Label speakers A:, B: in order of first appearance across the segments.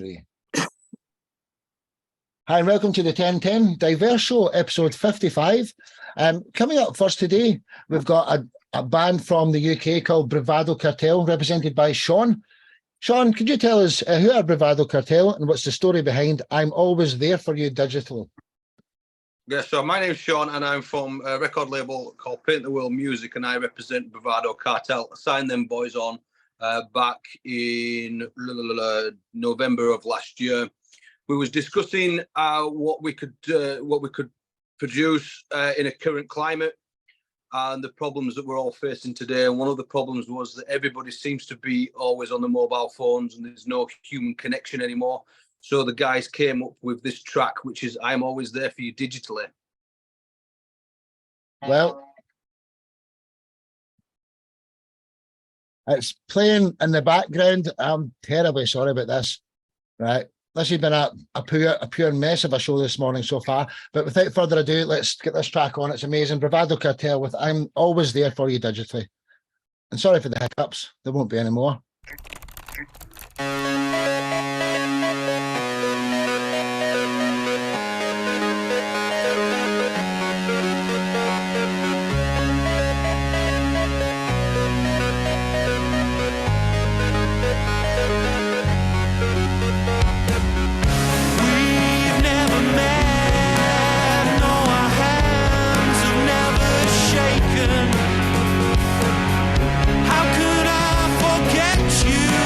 A: 3. Hi, and welcome to the 1010-Diverse Show, episode 55. Coming up first today, we've got a band from the UK called Bravado Cartel, represented by Sean. Sean, could you tell us who are Bravado Cartel and what's the story behind I'm Always There For You Digitally?
B: Yeah, so my name's Sean and I'm from a record label called Paint the World Music, and I represent Bravado Cartel. I signed them boys on back in November of last year. We was discussing what we could produce in a current climate and the problems that we're all facing today. And one of the problems was that everybody seems to be always on the mobile phones and there's no human connection anymore. So the guys came up with this track, which is I'm Always There For You Digitally.
A: Well, it's playing in the background. I'm terribly sorry about this. Right. This has been a pure mess of a show this morning so far. But without further ado, let's get this track on. It's amazing. Bravado Cartel with I'm Always There For You Digitally. And sorry for the hiccups. There won't be any more.
C: How could I forget you?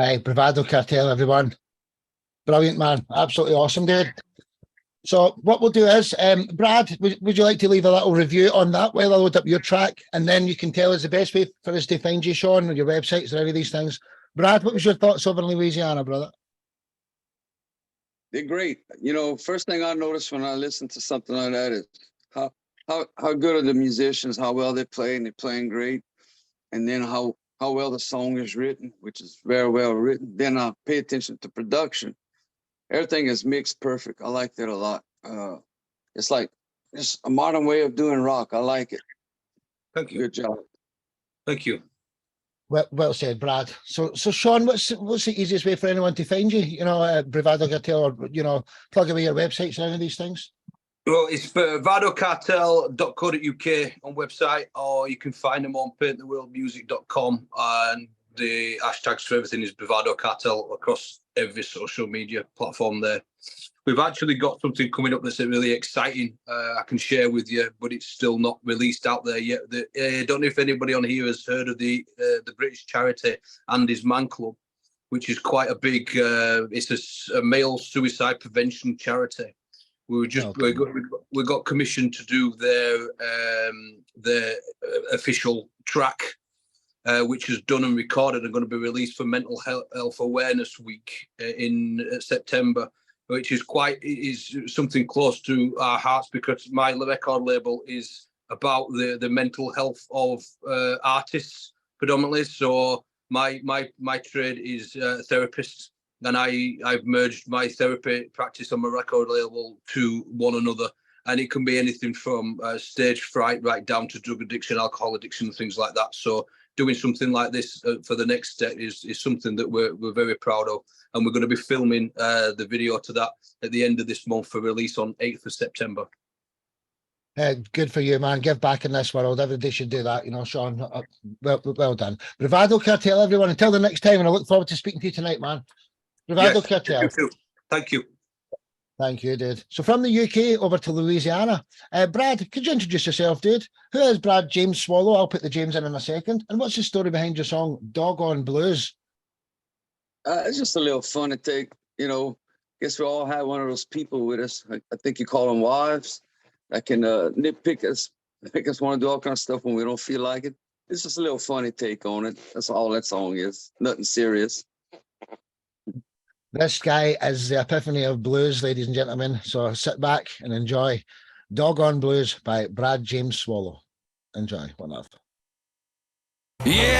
A: Aye, Bravado Cartel, everyone. Brilliant, man. Absolutely awesome, dude. So what we'll do is, Brad, would you like to leave a little review on that while I load up your track? And then you can tell us the best way for us to find you, Sean, or your websites or any of these things. Brad, what was your thoughts over in Louisiana, brother?
C: They're great. You know, first thing I notice when I listen to something like that is how good are the musicians, how well they play, and they're playing great. And then how well the song is written, which is very well written. Then I pay attention to production. Everything is mixed perfect. I like that a lot. It's like it's a modern way of doing rock. I like it.
B: Thank you.
C: Good job.
B: Thank you.
A: Well said, Brad. So Sean, what's the easiest way for anyone to find you? You know, Bravado Cartel, or plug away your websites and any of these things.
B: Well, it's bravadocartel.co.uk on website, or you can find them on painttheworldmusic.com, and the hashtags for everything is Bravado Cartel across every social media platform there. We've actually got something coming up that's really exciting. I can share with you, but it's still not released out there yet. I don't know if anybody on here has heard of the British charity Andy's Man Club, which is quite a big. It's a male suicide prevention charity. We got commissioned to do their official track, which is done and recorded and going to be released for Mental Health Awareness Week in September, which is something close to our hearts, because my record label is about the mental health of artists predominantly. So my trade is therapist, and I've merged my therapy practice on my record label to one another. And it can be anything from stage fright right down to drug addiction, alcohol addiction, things like that. So doing something like this for the next step is something that we're very proud of. And we're going to be filming the video to that at the end of this month for release on 8th of September.
A: Good for you, man. Give back in this world. Everybody should do that, Sean. Well done. Bravado Cartel, everyone. Until the next time, and I look forward to speaking to you tonight, man. Bravado Cartel.
B: Thank you.
A: Thank you, dude. So from the UK over to Louisiana, Brad, could you introduce yourself, dude? Who is Brad James Swallow? I'll put the James in a second. And what's the story behind your song Doggone Blues?
C: It's just a little fun to take. Guess we all have one of those people with us. I think you call them wives that can nitpick us, make us want to do all kinds of stuff when we don't feel like it. It's just a little funny take on it. That's all that song is. Nothing serious.
A: This guy is the epiphany of blues, ladies and gentlemen. So sit back and enjoy Doggone Blues by Brad James Swallow. Enjoy. One love.
D: Hey,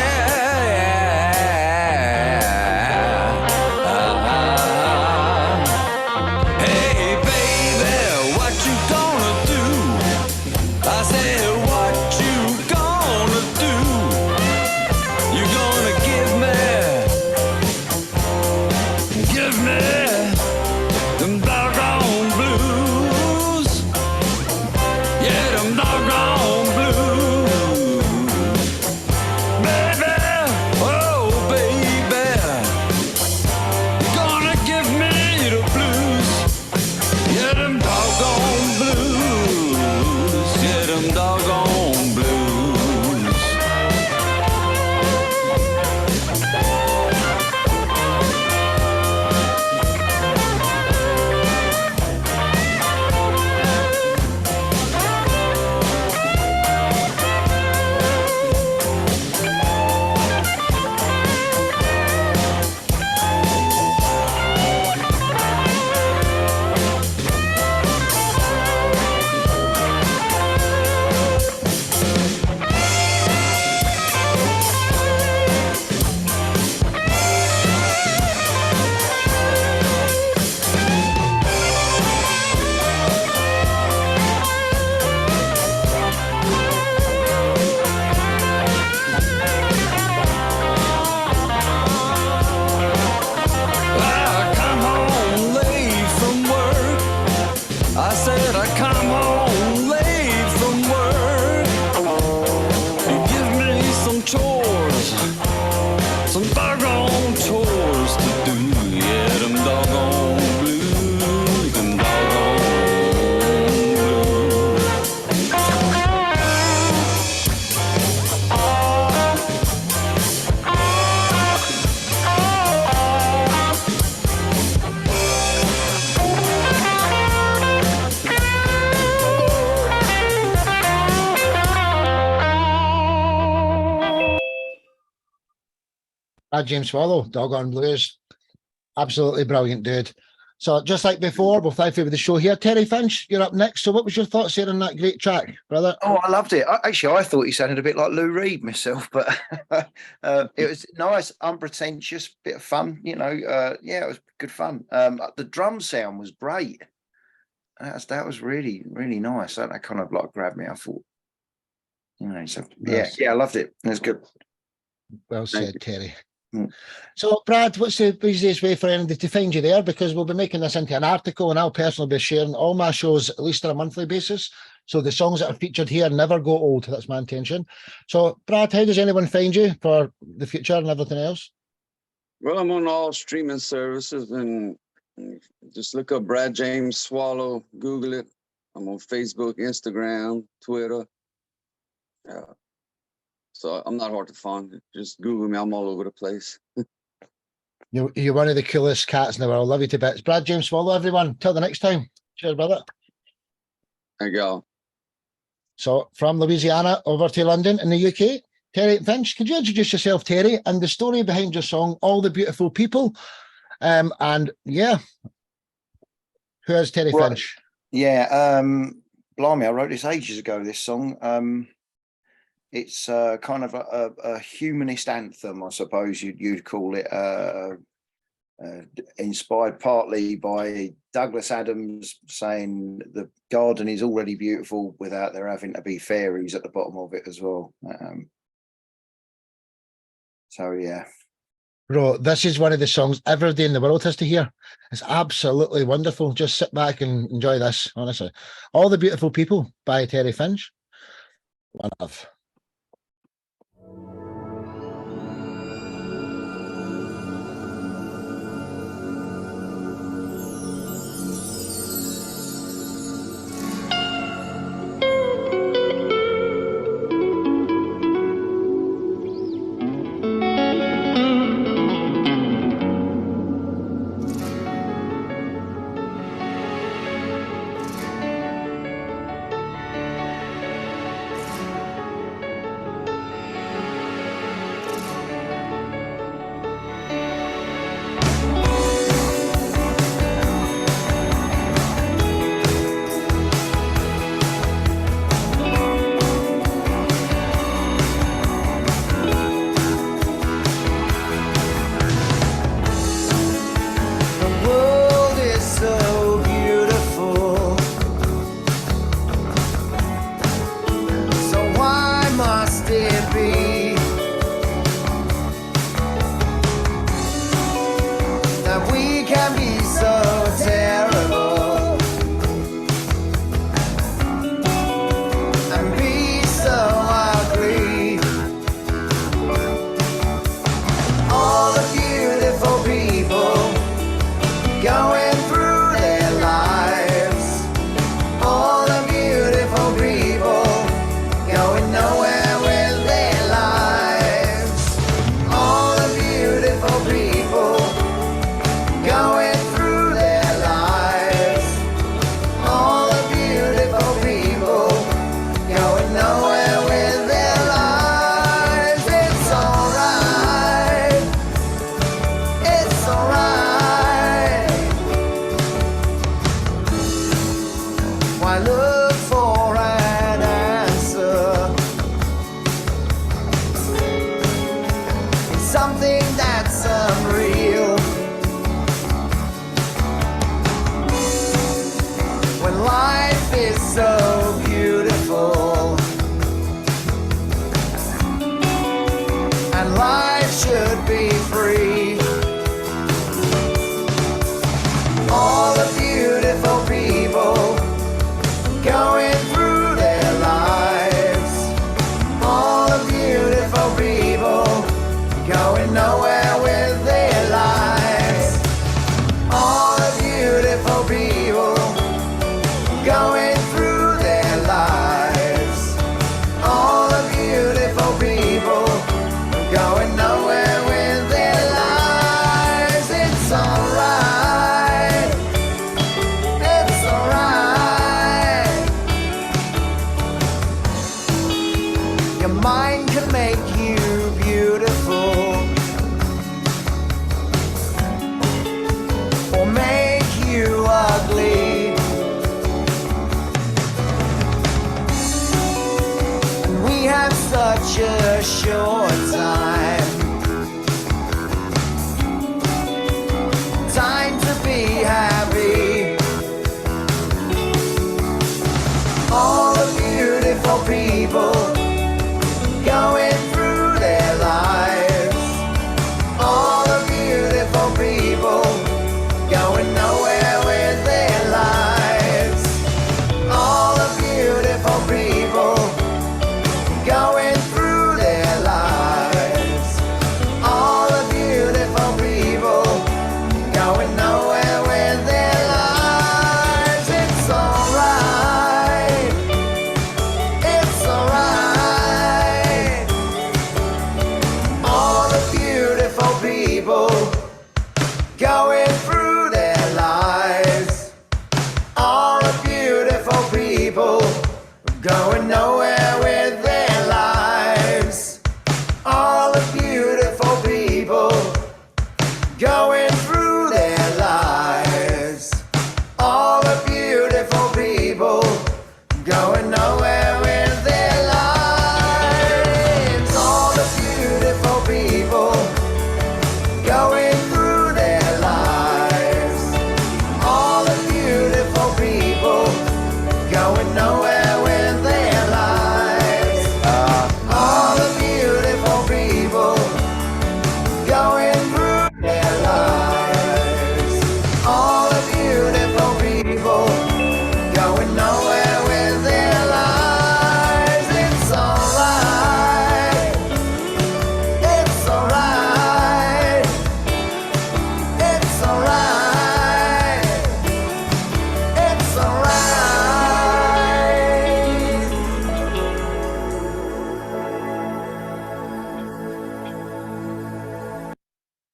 D: baby, what you gonna do? I said, what you gonna do? You gonna give me them doggone blues. Yeah, them doggone blues. Baby, oh baby, you gonna give me the blues. Yeah, them doggone blues. Yeah, them doggone blues.
A: James Swallow, Doggone Blues. Absolutely brilliant, dude. So just like before, we'll thank you for the show here. Terry Finch, you're up next. So what was your thoughts here on that great track, brother?
E: Oh, I loved it. Actually, I thought he sounded a bit like Lou Reed myself, but it was nice, unpretentious, bit of fun. You know, yeah, it was good fun. The drum sound was great. That was really, really nice. That kind of like grabbed me. I thought, you know, so
A: Nice.
E: yeah, I loved it. It was good.
A: Well
E: Thank
A: said, Terry.
E: Mm.
A: So, Brad, what's the easiest way for anybody to find you there? Because we'll be making this into an article, and I'll personally be sharing all my shows at least on a monthly basis. So the songs that are featured here never go old. That's my intention. So, Brad, how does anyone find you for the future and everything else?
C: Well, I'm on all streaming services, and just look up Brad James Swallow, Google it. I'm on Facebook, Instagram, Twitter. So I'm not hard to find. Just Google me. I'm all over the place.
A: You're one of the coolest cats in the world. Love you to bits. Brad James Swallow, everyone. Till the next time. Cheers, brother.
C: Thank y'all.
A: So from Louisiana over to London in the UK, Terry Finch. Could you introduce yourself, Terry, and the story behind your song, All the Beautiful People? And yeah, who is Terry
E: Right.
A: Finch?
E: Yeah, blimey, I wrote this ages ago, this song. It's kind of a humanist anthem, I suppose you'd call it, inspired partly by Douglas Adams saying the garden is already beautiful without there having to be fairies at the bottom of it as well. So, yeah.
A: Bro, this is one of the songs everybody in the world has to hear. It's absolutely wonderful. Just sit back and enjoy this, honestly. All the Beautiful People by Terry Finch. One of.
F: such a short time. Time to be happy. All the beautiful people going through their lives. All the beautiful people going nowhere with their lives. All the beautiful people going through their lives. All the beautiful people going nowhere with their lives. It's alright. It's alright. All the beautiful people going through their lives. All the beautiful people going nowhere with their lives. All the beautiful people going through their lives. All the beautiful people going nowhere with their lives. All the beautiful people going through their lives. All the beautiful people going nowhere with their lives. All the beautiful people going through their lives. All the beautiful people going nowhere with their lives. It's alright. It's alright. It's alright. It's alright.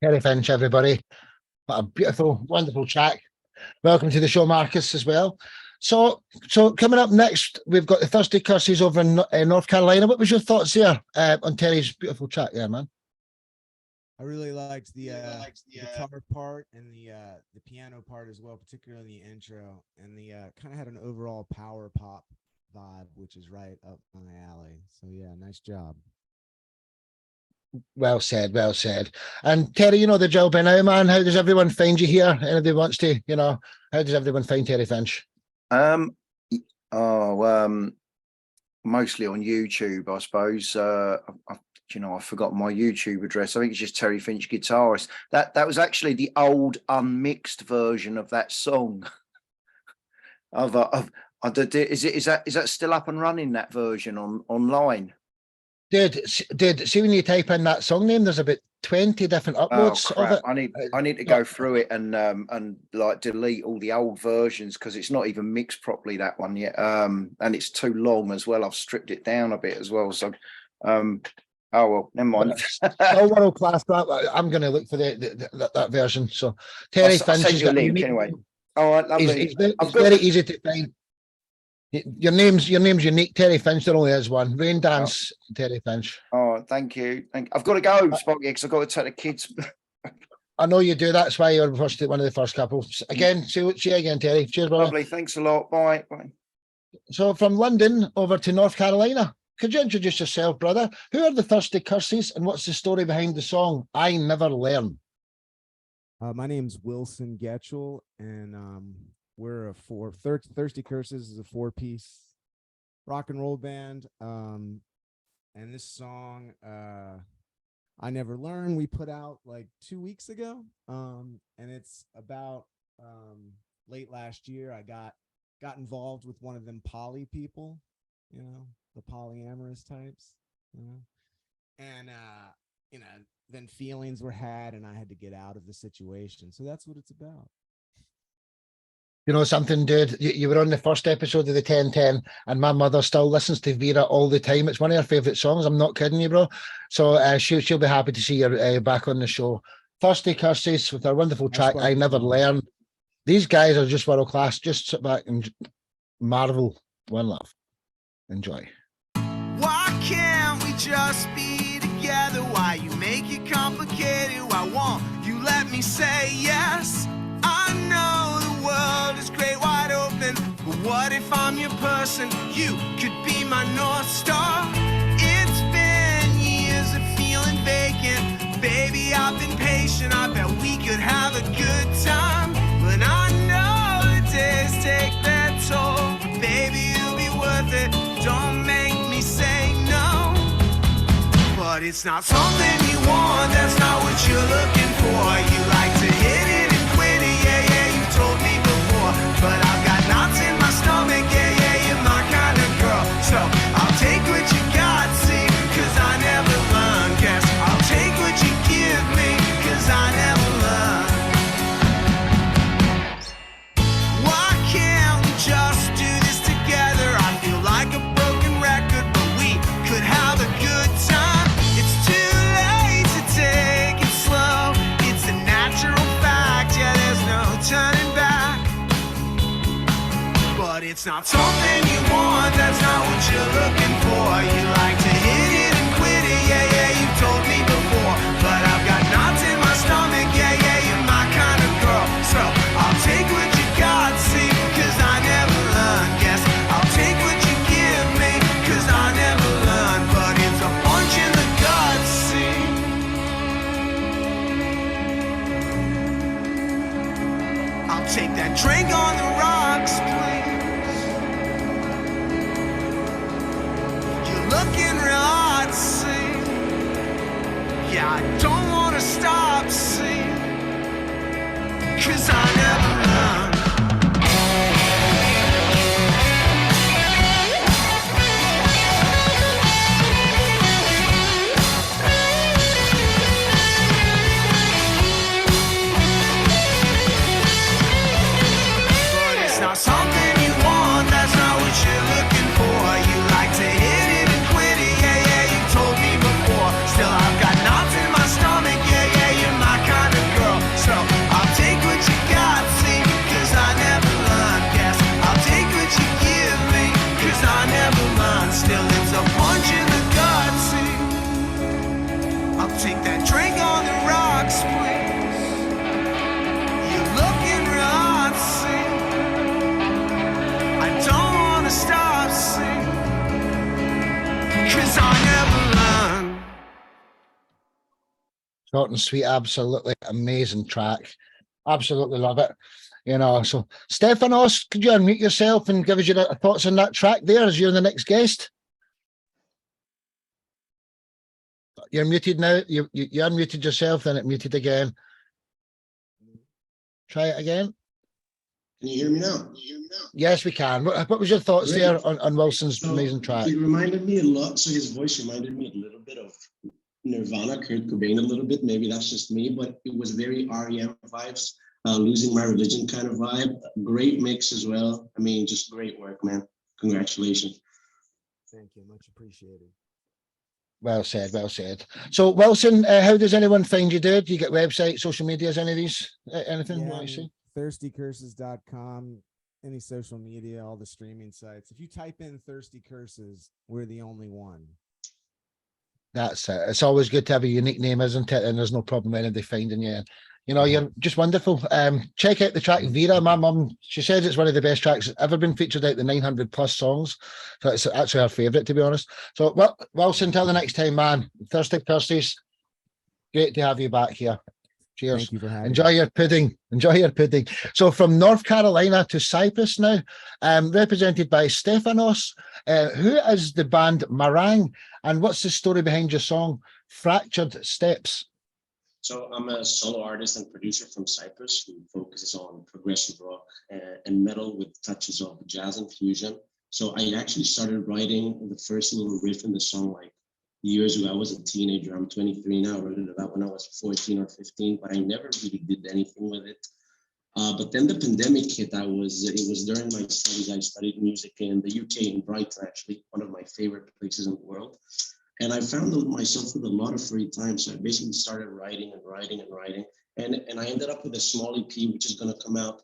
A: Terry Finch, everybody. What a beautiful, wonderful track. Welcome to the show, Marcus, as well. So coming up next, we've got the Thirsty Curses over in North Carolina. What was your thoughts there on Terry's beautiful track there, man?
G: I really liked the guitar part and the piano part as well, particularly the intro, and the kind of had an overall power pop vibe, which is right up my alley. So yeah, nice job.
A: Well said, well said. And Terry, you know the drill by now, man. How does everyone find you here? Anybody wants to, how does everyone find Terry Finch?
E: Mostly on YouTube, I suppose. I forgot my YouTube address. I think it's just Terry Finch Guitarist. That was actually the old unmixed version of that song. Is that still up and running, that version online?
A: Did see when you type in that song name, there's about 20 different uploads of it.
E: I need to go through it and like delete all the old versions because it's not even mixed properly, that one yet. And it's too long as well. I've stripped it down a bit as well. So oh well, never mind.
A: Oh, world class. I'm going to look for that version. So Terry Finch,
E: I'll send you a link anyway. All right, lovely.
A: It's very easy to find. Your name's unique, Terry Finch. There only is one. Rain Dance, Terry Finch.
E: Oh, thank you. I've got to go, Sparky, because I've got to take the kids.
A: I know you do. That's why you're one of the first couples. Again, see you again, Terry. Cheers, brother.
E: Lovely. Thanks a lot. Bye. Bye.
A: So from London over to North Carolina, could you introduce yourself, brother? Who are the Thirsty Curses, and what's the story behind the song "I Never Learn"?
G: My name's Wilson Getchell, and we're a Thirsty Curses is a 4-piece rock and roll band. And this song, I Never Learn, we put out like 2 weeks ago. And it's about late last year, I got involved with one of them poly people, the polyamorous types, and then feelings were had and I had to get out of the situation. So that's what it's about.
A: You know something, dude? You were on the first episode of the 1010, and my mother still listens to Vera all the time. It's one of her favourite songs. I'm not kidding you, bro. So she'll be happy to see you back on the show. Thirsty Curses with our wonderful track, I Never Learn. These guys are just world class. Just sit back and marvel. One love. Enjoy.
F: Why can't we just be together? Why you make it complicated? Why won't you let me say yes? I know the world is great wide open, but what if I'm your person? You could be my North Star. It's been it's not something you want, that's not what you're looking for. You like to hit it and quit it, yeah, yeah, you told me before. But I've got knots in my stomach, yeah, yeah, you're my kind of girl. So I'll take what you got, see, cause I never learn. Guess I'll take what you give me, cause I never learn. Why can't we just do this together? I feel like a broken record, but we could have a good time. It's too late to take it slow. It's a natural fact, yeah, there's no turning back. But it's not something you want, that's not what you're looking for. You like to hit it and quit it, yeah, yeah, you told me before. But I've got knots in my stomach, yeah, yeah, you're my kind of girl. So I'll take what you got, see, cause I never learn. Guess I'll take what you give me, cause I never learn. But it's a punch in the gut, see. I'll take that drink on the rocks, please. You're looking real hot, see. Yeah, I don't wanna stop, see, cause I never learn. But it's not something you want, that's not what you're looking for. You like to hit it and quit it, yeah, yeah, you told me before. Still I've got knots in my stomach, yeah, yeah, you're my kind of girl. So I'll take what you got, see, cause I never learn. Guess I'll take what you give me, cause I never learn. Still it's a punch in the gut, see. I'll take that drink on the rocks, please. You're looking real hot, see. I don't wanna stop, see, cause I never learn.
A: Short and sweet, absolutely amazing track. Absolutely love it. You know, so Stephanos, could you unmute yourself and give us your thoughts on that track there as you're the next guest? You're muted now. You unmuted yourself, then it muted again. Try it again.
H: Can you hear me now?
A: Yes, we can. What was your thoughts
H: Great.
A: there on Wilson's
H: So
A: amazing track?
H: it reminded me a lot. So his voice reminded me a little bit of Nirvana, Kurt Cobain a little bit. Maybe that's just me, but it was very REM vibes, Losing My Religion kind of vibe. Great mix as well. I mean, just great work, man. Congratulations.
G: Thank you, much appreciated.
A: Well said, well said. So Wilson, how does anyone find you, dude? Do you get websites, social medias, any of these? Anything you want to see?
G: Thirstycurses.com, any social media, all the streaming sites. If you type in Thirsty Curses, we're the only one.
A: That's it. It's always good to have a unique name, isn't it? And there's no problem anybody finding you. You know, you're just wonderful. Check out the track Vera. My mum, she says it's one of the best tracks that's ever been featured out the 900 plus songs. So it's actually her favourite, to be honest. So, well, Wilson, until the next time, man. Thirsty Curses, great to have you back here. Cheers.
G: Thank you for having
A: Enjoy
G: me.
A: your pudding. Enjoy your pudding. So from North Carolina to Cyprus now, represented by Stephanos. Who is the band Meringue? And what's the story behind your song, Fractured Steps?
H: So I'm a solo artist and producer from Cyprus who focuses on progressive rock and metal with touches of jazz and fusion. So I actually started writing the first little riff in the song like years ago. I was a teenager. I'm 23 now. I wrote it about when I was 14 or 15, but I never really did anything with it. But then the pandemic hit. It was during my studies. I studied music in the UK, in Brighton, actually, one of my favorite places in the world. And I found myself with a lot of free time. So I basically started writing. And I ended up with a small EP, which is going to come out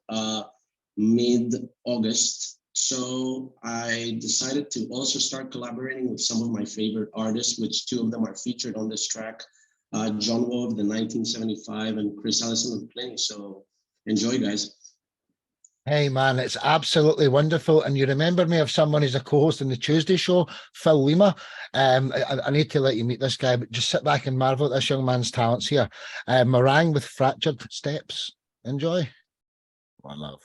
H: mid-August. So I decided to also start collaborating with some of my favorite artists, which two of them are featured on this track. John Wall of the 1975 and Chris Allison of Plenty. So enjoy, guys.
A: Hey, man, it's absolutely wonderful. And you remember me of someone who's a co-host in the Tuesday show, Phil Lima. I need to let you meet this guy, but just sit back and marvel at this young man's talents here. Meringue with Fractured Steps. Enjoy. One love.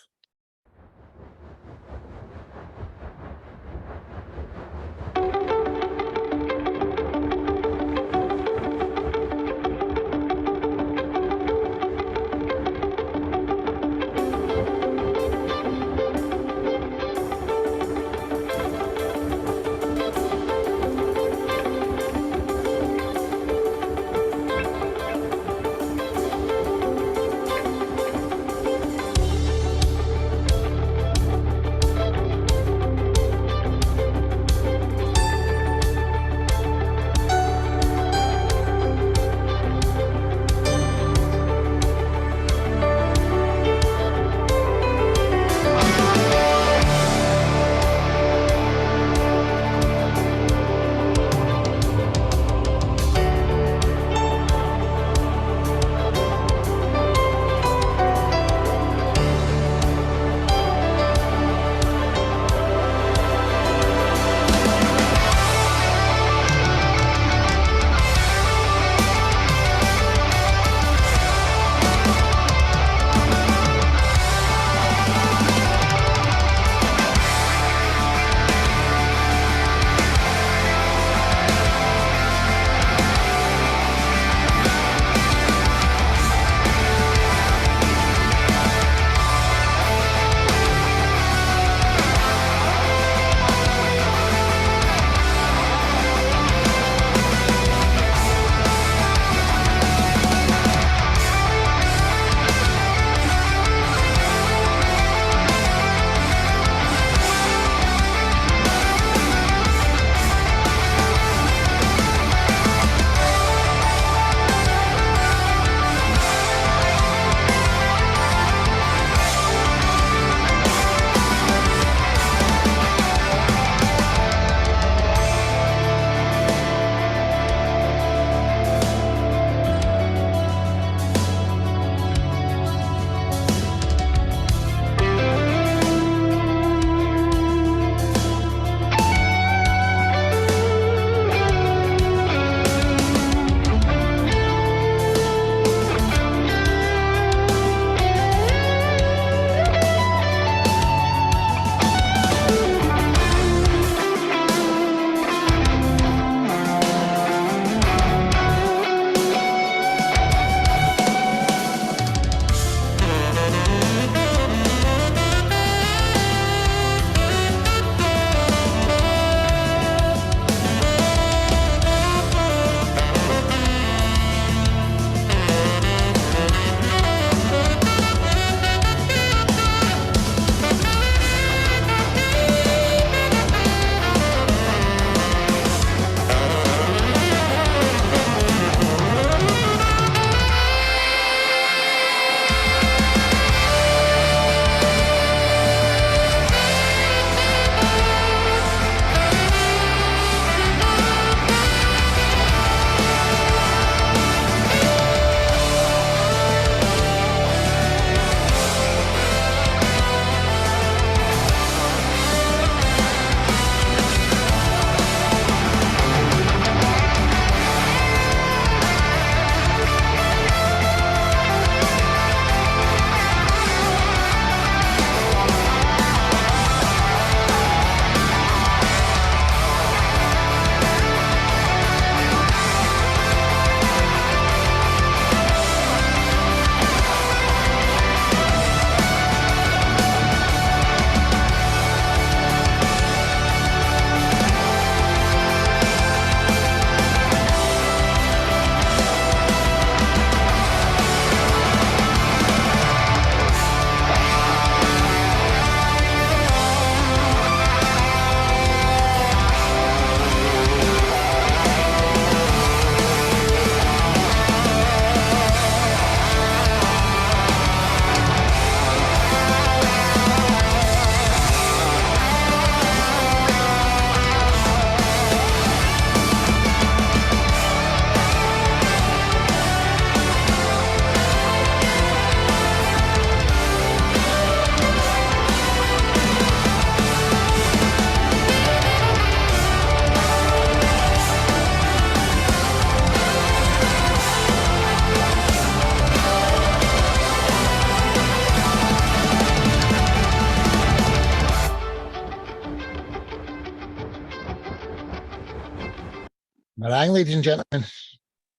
A: Meringue, ladies and gentlemen,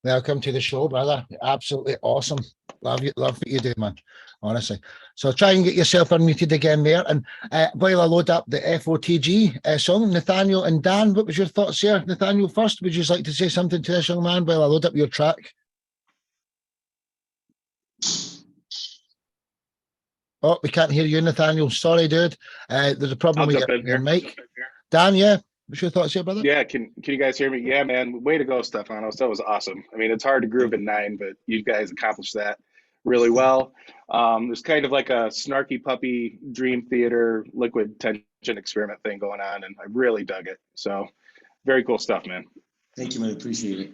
A: welcome to the show, brother. Absolutely awesome. Love what you do, man. Honestly. So try and get yourself unmuted again there. And while I load up the FOTG song, Nathaniel and Dan, what was your thoughts here? Nathaniel first, would you just like to say something to this young man while I load up your track? Oh, we can't hear you, Nathaniel. Sorry, dude. There's a problem with your mic. Dan, yeah. What's your thoughts here, brother?
I: Yeah, can you guys hear me? Yeah, man. Way to go, Stefanos. That was awesome. I mean, it's hard to groove in 9, but you guys accomplished that really well. There's kind of like a snarky puppy Dream Theater liquid tension experiment thing going on, and I really dug it. So very cool stuff, man.
H: Thank you, man. Appreciate it.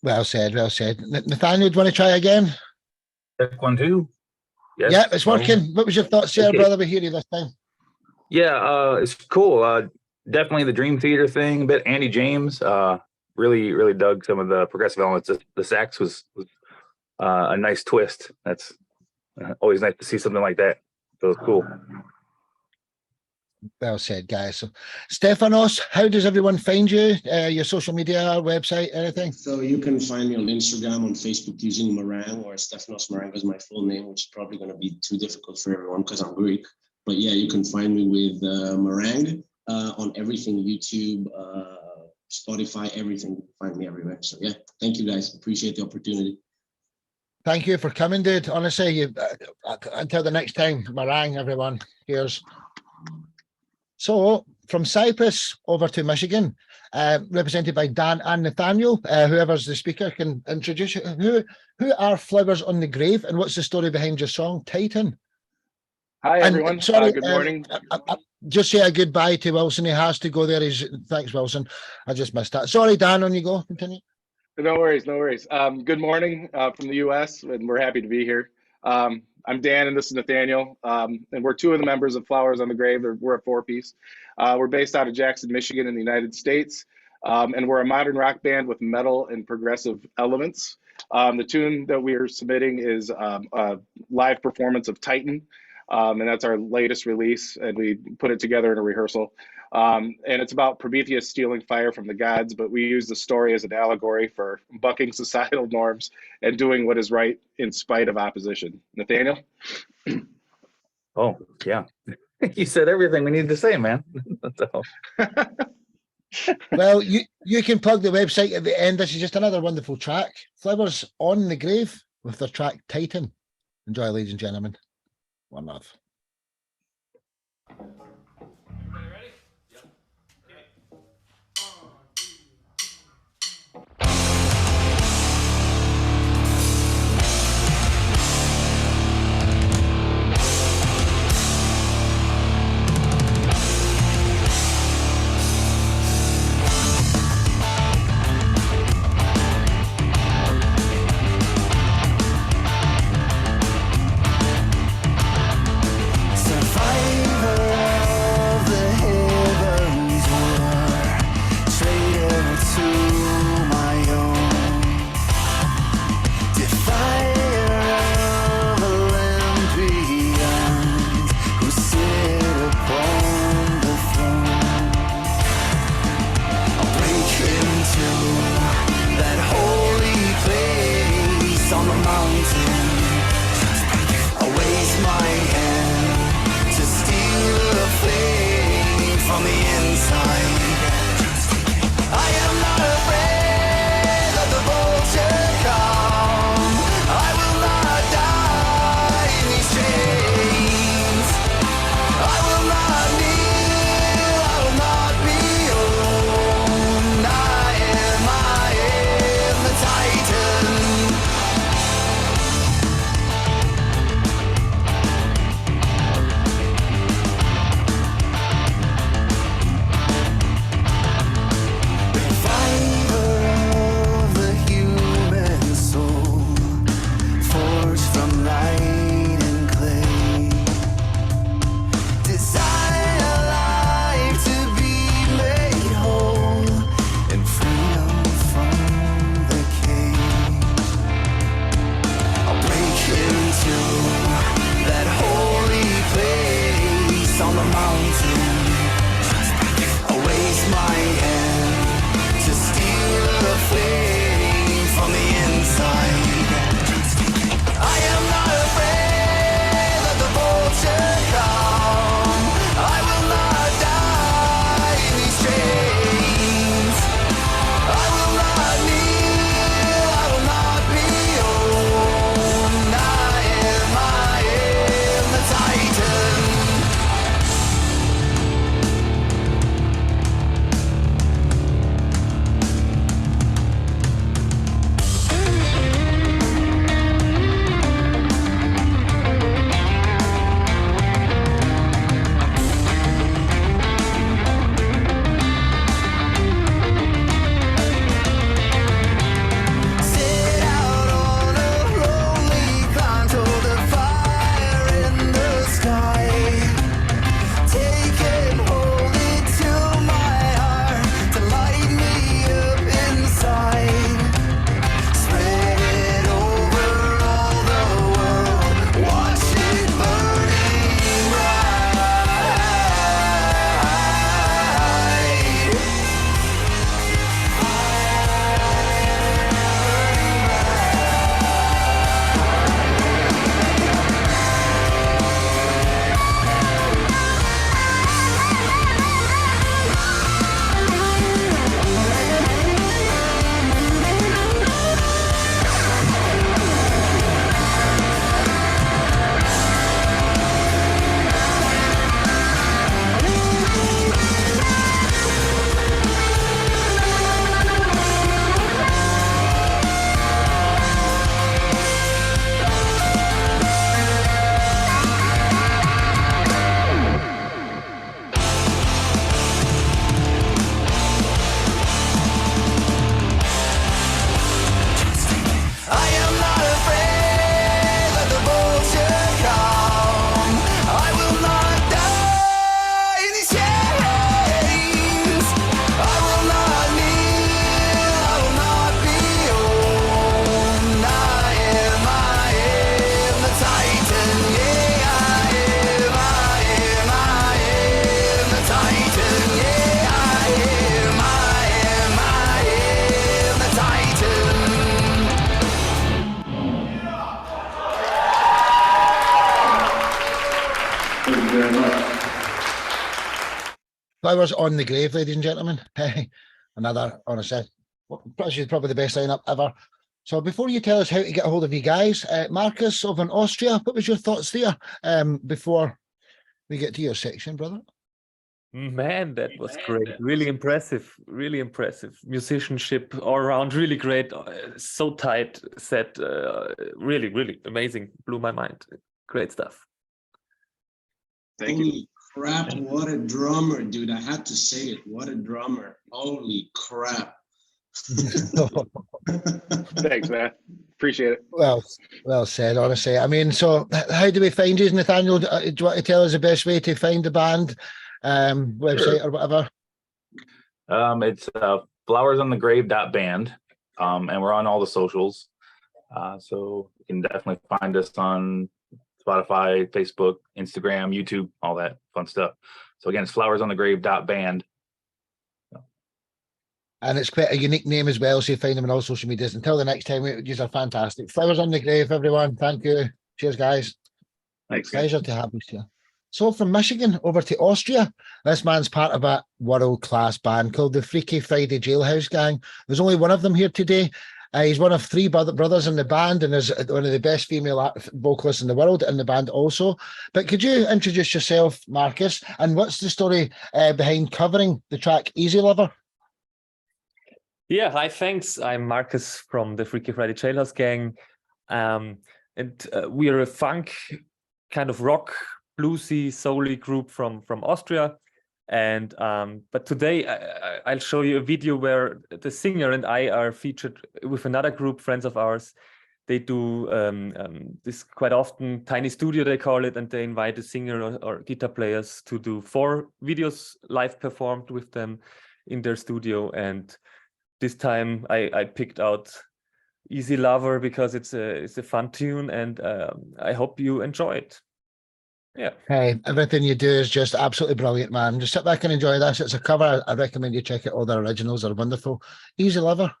A: Well said, well said. Nathaniel, do you want to try again?
J: Check 1, 2. Yes.
A: Yeah, it's working. What was your thoughts there,
J: Okay.
A: brother? We hear you this time.
J: Yeah, it's cool. Definitely the Dream Theater thing, a bit Andy James. Really dug some of the progressive elements. The sax was a nice twist. That's always nice to see something like that. So it's cool.
A: Well said, guys. So, Stefanos, how does everyone find you? Your social media, website, anything?
H: So you can find me on Instagram, on Facebook using Meringue, or Stefanos Meringue is my full name, which is probably going to be too difficult for everyone because I'm Greek. But yeah, you can find me with Meringue on everything, YouTube, Spotify, everything. You can find me everywhere. So yeah, thank you guys. Appreciate the opportunity.
A: Thank you for coming, dude. Honestly, you, until the next time, Meringue, everyone. Here's. So, from Cyprus over to Michigan, represented by Dan and Nathaniel, whoever's the speaker can introduce you. Who are Flowers on the Grave, and what's the story behind your song, Titan?
I: Hi,
A: And,
I: everyone.
A: sorry,
I: Good morning.
A: Just say a goodbye to Wilson. He has to go there. Thanks, Wilson. I just missed that. Sorry, Dan, on you go. Continue.
I: No worries, no worries. Good morning from the U.S., and we're happy to be here. I'm Dan, and this is Nathaniel, and we're two of the members of Flowers on the Grave. We're a 4-piece. We're based out of Jackson, Michigan in the United States, and we're a modern rock band with metal and progressive elements. The tune that we are submitting is a live performance of Titan, and that's our latest release, and we put it together in a rehearsal. And it's about Prometheus stealing fire from the gods, but we use the story as an allegory for bucking societal norms and doing what is right in spite of opposition. Nathaniel?
J: Oh, yeah. You said everything we needed to say, man. That's all.
A: Well, you can plug the website at the end. This is just another wonderful track. Flowers on the Grave with their track Titan. Enjoy, ladies and gentlemen. One love. Flowers on the Grave, ladies and gentlemen. Another, honestly, probably the best lineup ever. So before you tell us how to get a hold of you guys, Marcus over in Austria, what was your thoughts there before we get to your section, brother?
K: Man, that was great. Really impressive. Really impressive. Musicianship all around, really great. So tight set. Really, really amazing. Blew my mind. Great stuff.
I: Thank you.
H: Holy crap, what a drummer, dude. I had to say it. What a drummer. Holy crap.
I: Thanks, man. Appreciate it.
A: Well said, honestly. I mean, so how do we find you, Nathaniel? Do you want to tell us the best way to find the band, website or whatever?
J: It's flowersonthegrave.band, and we're on all the socials. So you can definitely find us on Spotify, Facebook, Instagram, YouTube, all that fun stuff. So again, it's flowersonthegrave.band.
A: And it's quite a unique name as well, so you find them on all social medias. Until the next time, you are fantastic. Flowers on the Grave, everyone. Thank you. Cheers, guys.
I: Thanks.
A: Pleasure to have you here. So from Michigan over to Austria, this man's part of a world-class band called the Freaky Friday Jailhouse Gang. There's only one of them here today. He's one of three brothers in the band and is one of the best female vocalists in the world in the band also. But could you introduce yourself, Marcus, and what's the story behind covering the track Easy Lover?
K: Yeah, hi, thanks. I'm Marcus from the Freaky Friday Jailhouse Gang. And we are a funk, kind of rock, bluesy, soul-y group from Austria. And but today I'll show you a video where the singer and I are featured with another group, friends of ours. They do this quite often, tiny studio they call it, and they invite a singer or guitar players to do 4 videos live performed with them in their studio. And this time I picked out Easy Lover because it's a fun tune, and I hope you enjoy it. Yeah.
A: Hey, everything you do is just absolutely brilliant, man. Just sit back and enjoy this. It's a cover. I recommend you check it. All the originals are wonderful. Easy Lover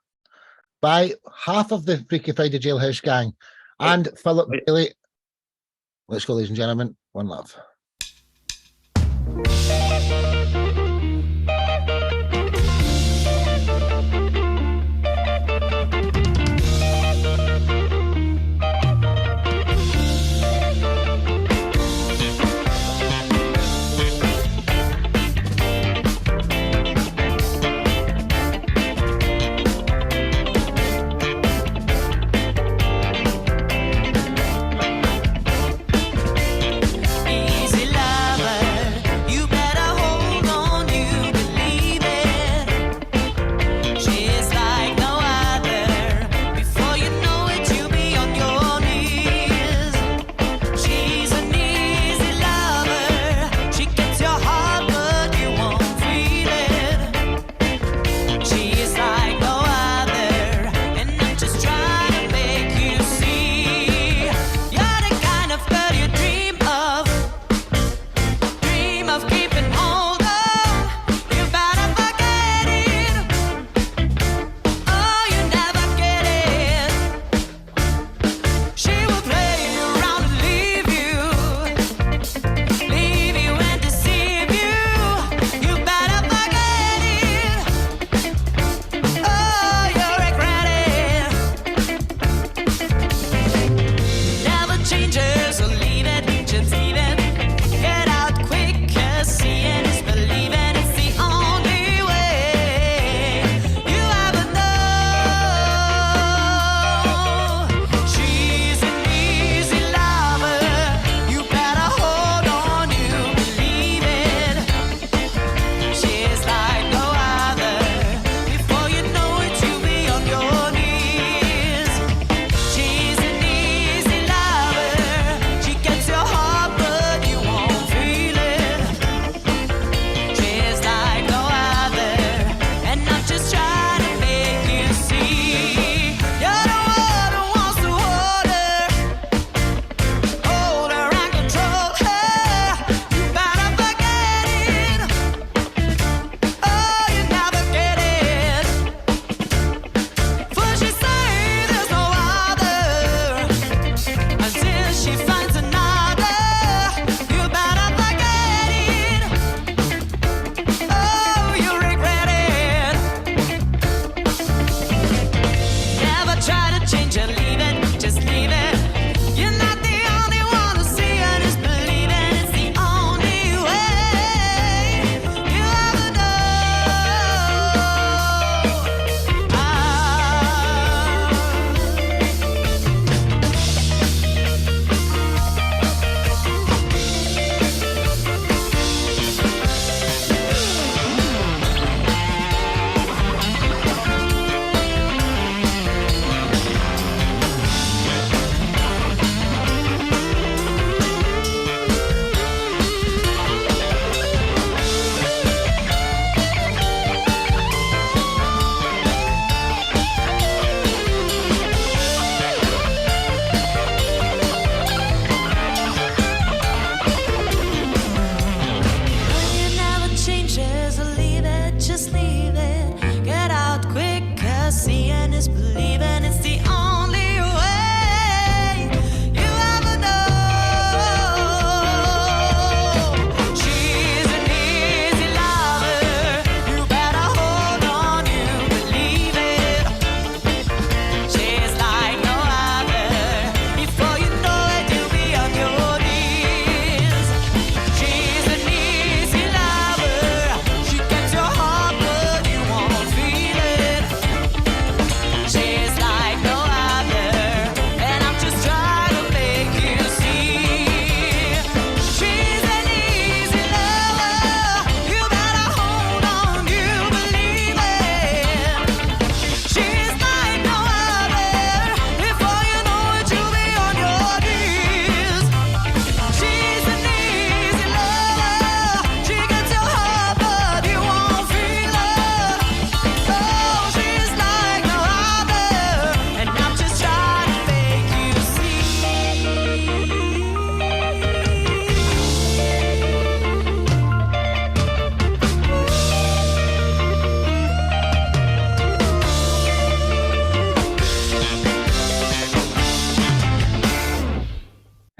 A: by half of the Freaky Friday Jailhouse Gang and Philip Bailey. Let's go, ladies and gentlemen. One love.
F: Easy lover, you better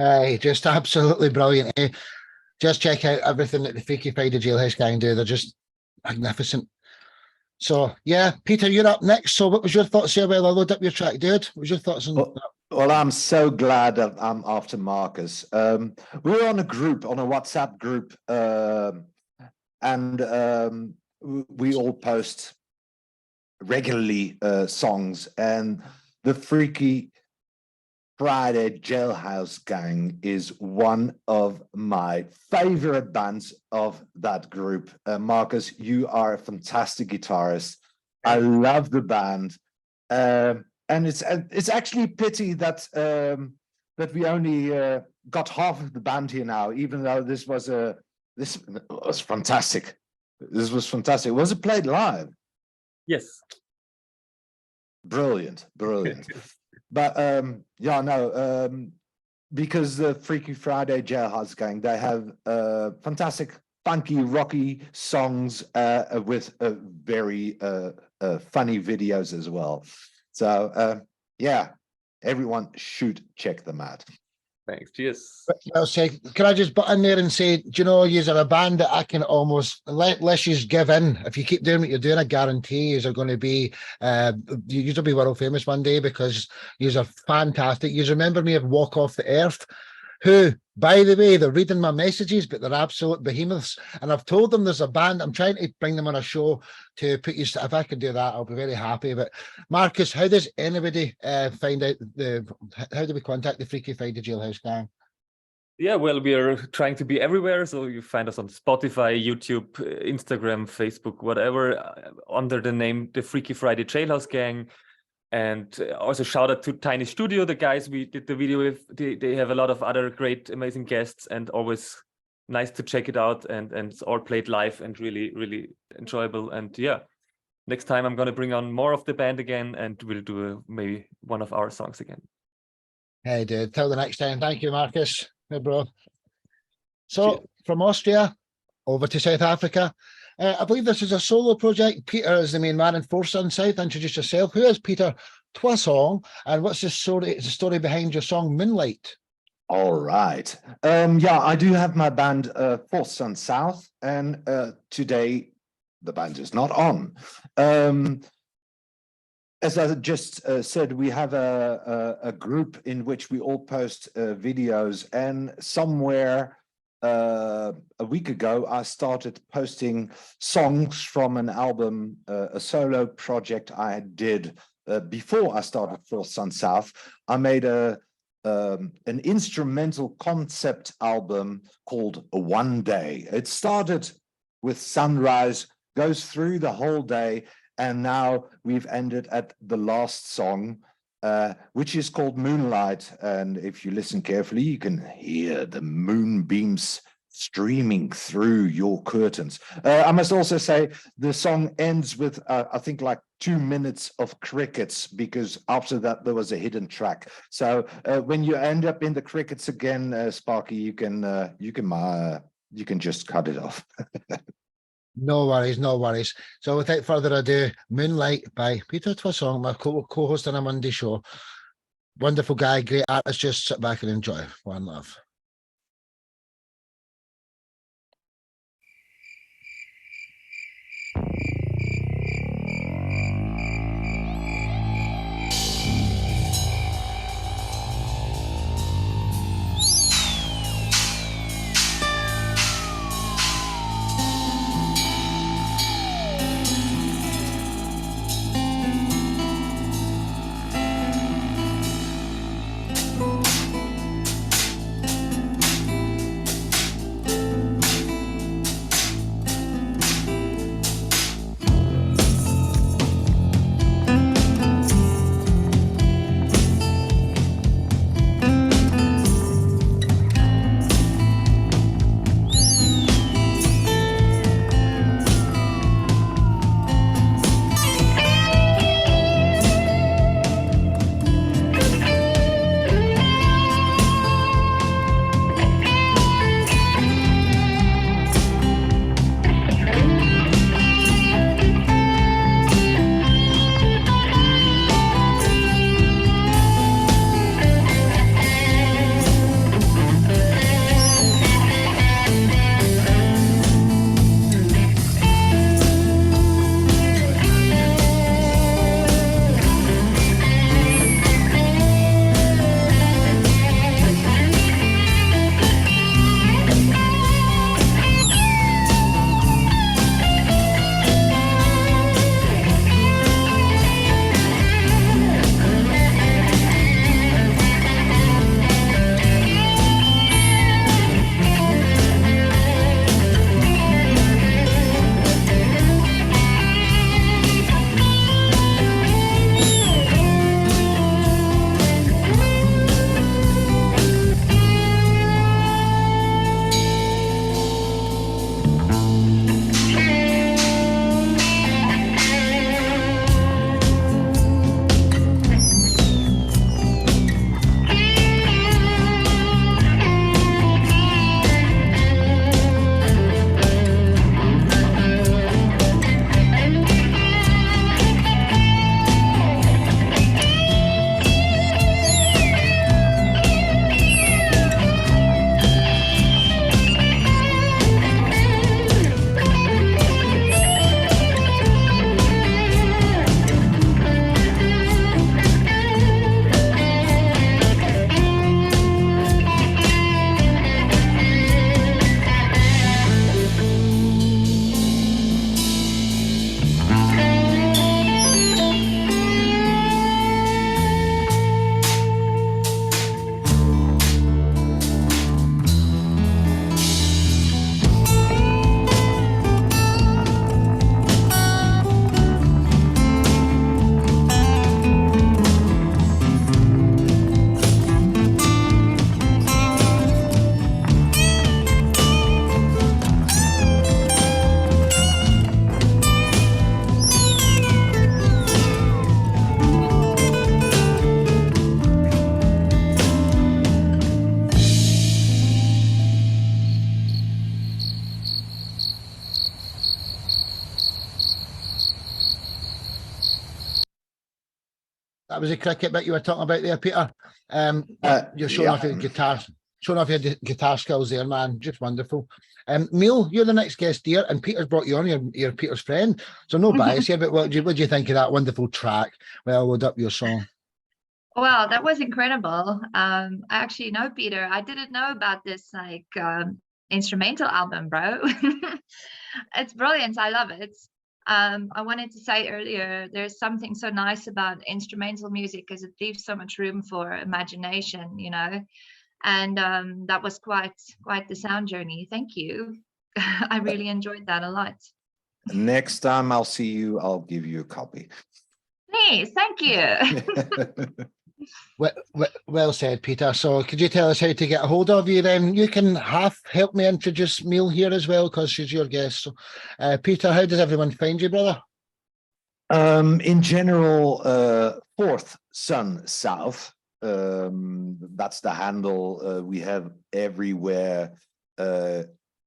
A: Hey, just absolutely brilliant. Eh? Just check out everything that the Freaky Friday Jailhouse Gang do. They're just magnificent. So yeah, Peter, you're up next. So what was your thoughts here while I load up your track, dude? What was your thoughts on that?
L: Well, I'm so glad that I'm after Marcus. We're on a WhatsApp group, and we all post regularly songs, and the Freaky Friday Jailhouse Gang is one of my favorite bands of that group. Marcus, you are a fantastic guitarist. I love the band. And it's actually a pity that that we only got half of the band here now, even though this was fantastic. This was fantastic. Was it played live?
K: Yes.
L: Brilliant. But yeah, no, because the Freaky Friday Jailhouse Gang, they have fantastic, funky, rocky songs with very funny videos as well. So yeah, everyone should check them out.
K: Thanks. Cheers.
A: I'll say, can I just butt in there and say, do you know, you're a band that I can almost let's you give in. If you keep doing what you're doing, I guarantee you're going to be you'll be world famous one day, because you're fantastic. You remember me of Walk Off the Earth, who, by the way, they're reading my messages, but they're absolute behemoths. And I've told them there's a band. I'm trying to bring them on a show to put you. If I can do that, I'll be very happy. But Marcus, how does anybody find out how do we contact the Freaky Friday Jailhouse Gang?
K: Yeah, well, we are trying to be everywhere. So you find us on Spotify, YouTube, Instagram, Facebook, whatever, under the name The Freaky Friday Jailhouse Gang. And also shout out to Tiny Studio, the guys we did the video with. They have a lot of other great, amazing guests, and always nice to check it out. And it's all played live and really, really enjoyable. And yeah, next time I'm going to bring on more of the band again, and we'll do maybe one of our songs again.
A: Hey, dude, till the next time. Thank you, Marcus. Hey, bro. So from Austria over to South Africa. I believe this is a solo project. Peter is the main man in Four Sun South. Introduce yourself. Who is Peter Toisson, and what's the story behind your song Moonlight?
L: All right. Yeah, I do have my band Four Sun South, and today the band is not on. As I just said, we have a group in which we all post videos, and somewhere a week ago, I started posting songs from an album, a solo project I did before I started Four Sun South. I made an instrumental concept album called One Day. It started with sunrise, goes through the whole day, and now we've ended at the last song, which is called Moonlight. And if you listen carefully, you can hear the moonbeams streaming through your curtains. I must also say the song ends with, I think, like 2 minutes of crickets, because after that there was a hidden track. So when you end up in the crickets again, Sparky, you can just cut it off.
A: No worries, no worries. So without further ado, Moonlight by Peter Toisson, my co-host on a Monday show. Wonderful guy, great artist. Just sit back and enjoy. One love. That was the cricket bit you were talking about there, Peter. You're showing
L: yeah.
A: off your guitar, showing off your guitar skills there, man. Just wonderful. Neil, you're the next guest here, and Peter's brought you on. You're Peter's friend, so no bias here. But what do you think of that wonderful track? Well, load up your song.
M: Well, that was incredible. I actually know Peter. I didn't know about this instrumental album, bro. It's brilliant. I love it. I wanted to say earlier, there's something so nice about instrumental music because it leaves so much room for imagination, you know. And that was quite the sound journey. Thank you. I really enjoyed that a lot.
L: Next time I'll see you, I'll give you a copy.
M: Please, thank you.
A: Well said, Peter. So could you tell us how to get a hold of you then? You can help me introduce Neil here as well because she's your guest. So Peter, how does everyone find you, brother?
L: In general, Fourth Sun South. That's the handle we have everywhere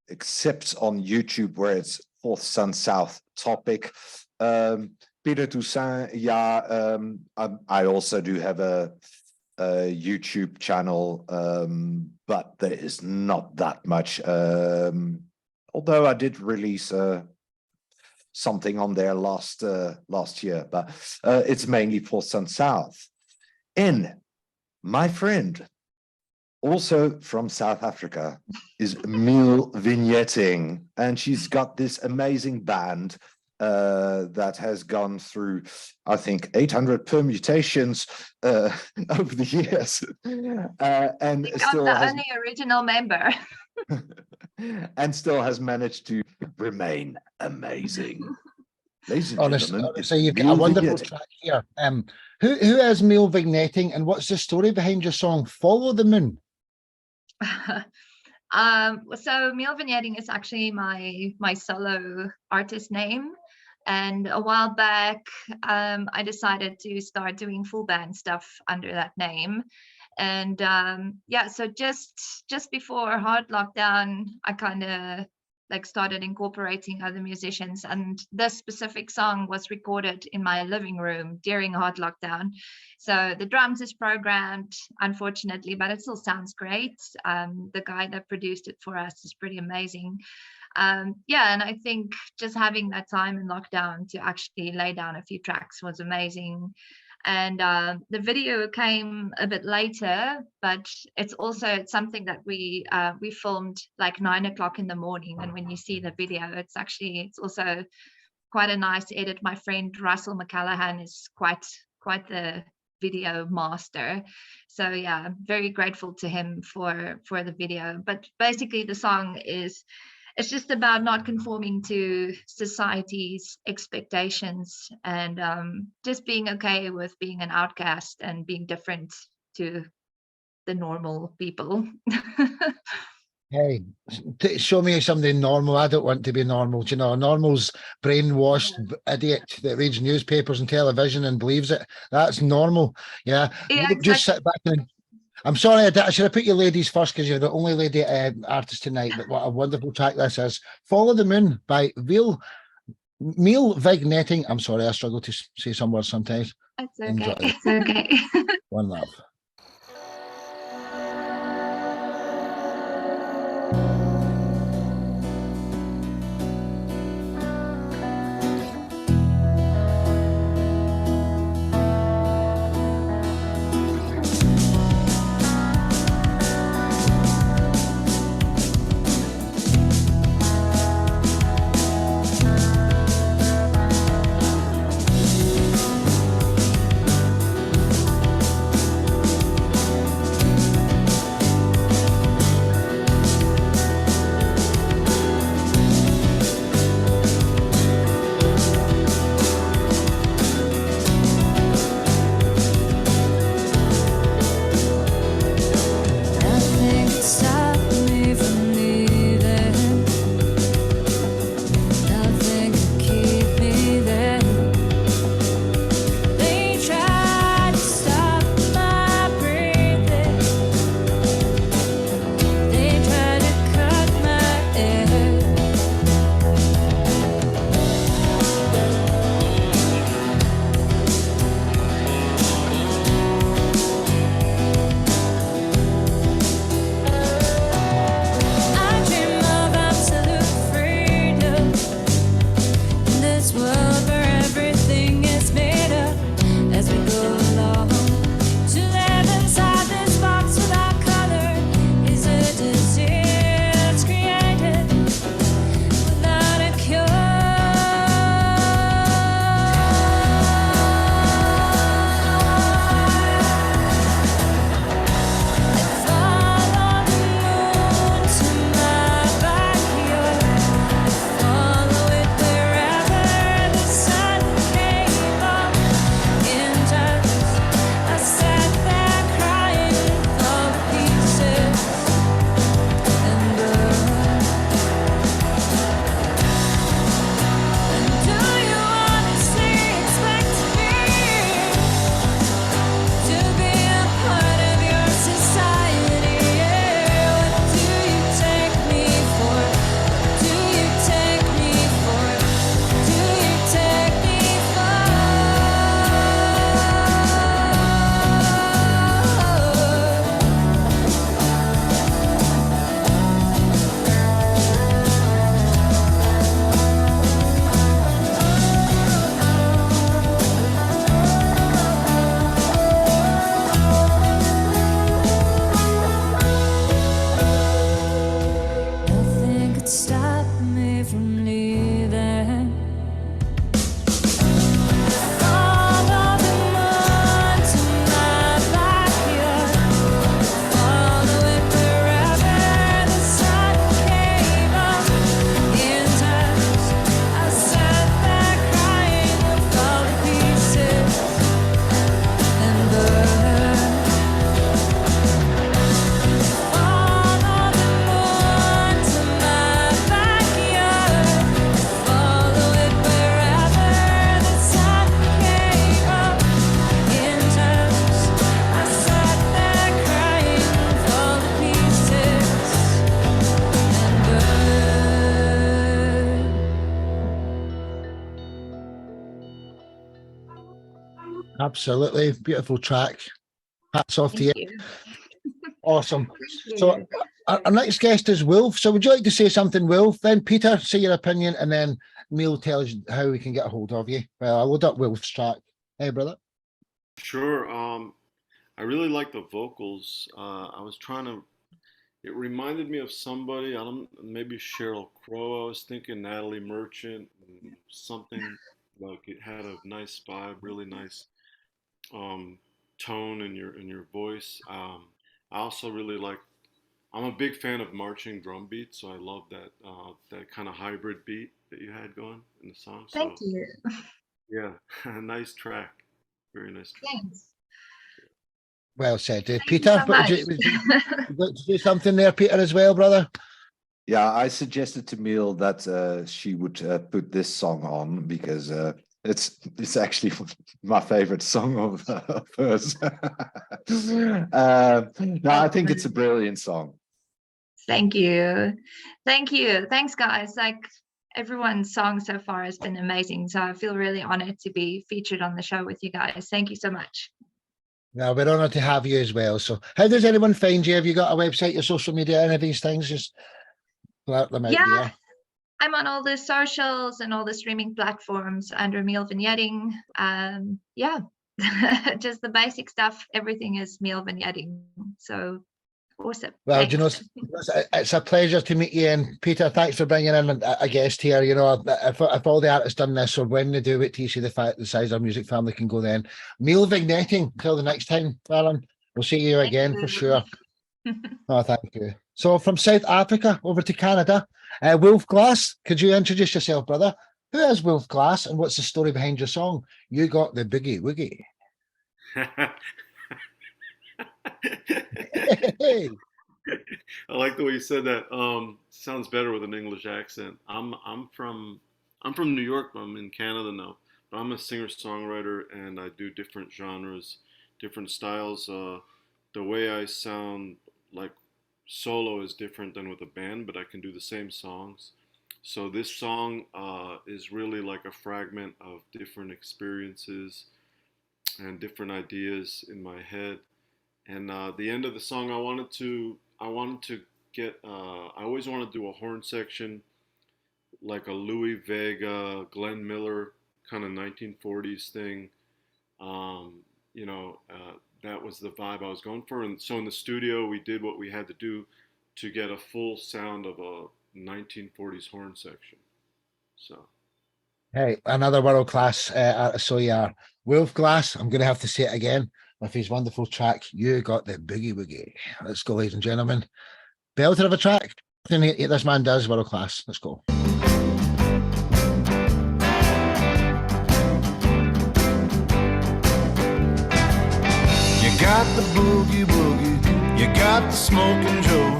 L: except on YouTube where it's Fourth Sun South topic. Peter Toussaint, yeah, I also do have a YouTube channel, but there is not that much. Although I did release something on there last year, but it's mainly Fourth Sun South. And my friend, also from South Africa, is Mil Vignetting, and she's got this amazing band that has gone through, I think, 800 permutations over the years, and still
M: I'm the only original member.
L: and still has managed to remain amazing. Ladies and gentlemen,
A: so you've got a wonderful track here. Who is Mil Vignetting, and what's the story behind your song "Follow the Moon"?
M: So Mil Vignetting is actually my solo artist name. And a while back, I decided to start doing full band stuff under that name. And yeah, so just before hard lockdown, I kind of started incorporating other musicians. And this specific song was recorded in my living room during hard lockdown. So the drums is programmed, unfortunately, but it still sounds great. The guy that produced it for us is pretty amazing. Yeah, and I think just having that time in lockdown to actually lay down a few tracks was amazing. And the video came a bit later, but it's something that we filmed like 9 o'clock in the morning. And when you see the video, it's also quite a nice edit. My friend Russell McCallahan is quite the video master. So yeah, I'm very grateful to him for the video. But basically the song it's just about not conforming to society's expectations and just being okay with being an outcast and being different to the normal people.
A: Hey, show me something normal. I don't want to be normal. You know, normal's brainwashed idiot that reads newspapers and television and believes it. That's normal. Yeah,
M: exactly.
A: Just sit back and. I'm sorry, I should have put you ladies first because you're the only lady artist tonight, but what a wonderful track this is. Follow the Moon by Mil Vignetting. I'm sorry, I struggle to say some words sometimes.
M: It's okay. Enjoy. It's okay.
A: One love. Absolutely. Beautiful track. Hats off to you.
M: Thank you.
A: Awesome.
M: Thank
A: So
M: you.
A: our next guest is Wolf. So would you like to say something, Wolf? Then Peter, say your opinion, and then Neil tells you how we can get a hold of you. Well, I'll load up Wolf's track. Hey, brother.
N: Sure. I really like the vocals. I was trying to. It reminded me of somebody. I don't. Maybe Sheryl Crow. I was thinking Natalie Merchant. Something like it had a nice vibe, really nice tone in your voice. I also really like. I'm a big fan of marching drum beats, so I love that that kind of hybrid beat that you had going in the song. So
M: Thank you.
N: yeah, nice track. Very nice track.
M: Thanks.
A: Well said.
M: Thank you
A: Peter,
M: so much.
A: would you like to do something there, Peter, as well, brother?
L: Yeah, I suggested to Miel that she would put this song on because it's actually my favorite song of hers. No, I think it's a brilliant song.
M: Thank you. Thank you. Thanks, guys. Like everyone's song so far has been amazing. So I feel really honored to be featured on the show with you guys. Thank you so much.
A: Now, we're honoured to have you as well. So how does anyone find you? Have you got a website, your social media, any of these things? Just blurt them out
M: Yeah,
A: there.
M: I'm on all the socials and all the streaming platforms under Miel Vignetting. Yeah, just the basic stuff. Everything is Miel Vignetting. So awesome.
A: Well, you know,
M: Thanks.
A: it's a pleasure to meet you. And Peter, thanks for bringing in a guest here. You know, if all the artists done this, or when they do it, to see the size our music family can go then. Miel Vignetting, till the next time, Alan. We'll see you again for sure. Oh, thank you. So from South Africa over to Canada, Wolf Glass, could you introduce yourself, brother? Who is Wolf Glass and what's the story behind your song? You got the boogie woogie. Hey.
N: I like the way you said that. Sounds better with an English accent. I'm from New York. I'm in Canada now, but I'm a singer-songwriter and I do different genres, different styles. The way I sound like solo is different than with a band, but I can do the same songs. So this song is really like a fragment of different experiences and different ideas in my head. And the end of the song, I wanted to get. I always want to do a horn section, like a Louis Vega, Glenn Miller kind of 1940s thing. You know, that was the vibe I was going for. And so in the studio, we did what we had to do to get a full sound of a 1940s horn section. So.
A: Hey, another world class artist. So yeah, Wolf Glass. I'm going to have to say it again with his wonderful track. You got the boogie woogie. Let's go, ladies and gentlemen. Belter of a track. This man does world class. Let's go.
D: You got the boogie woogie, you got the smoking Joe,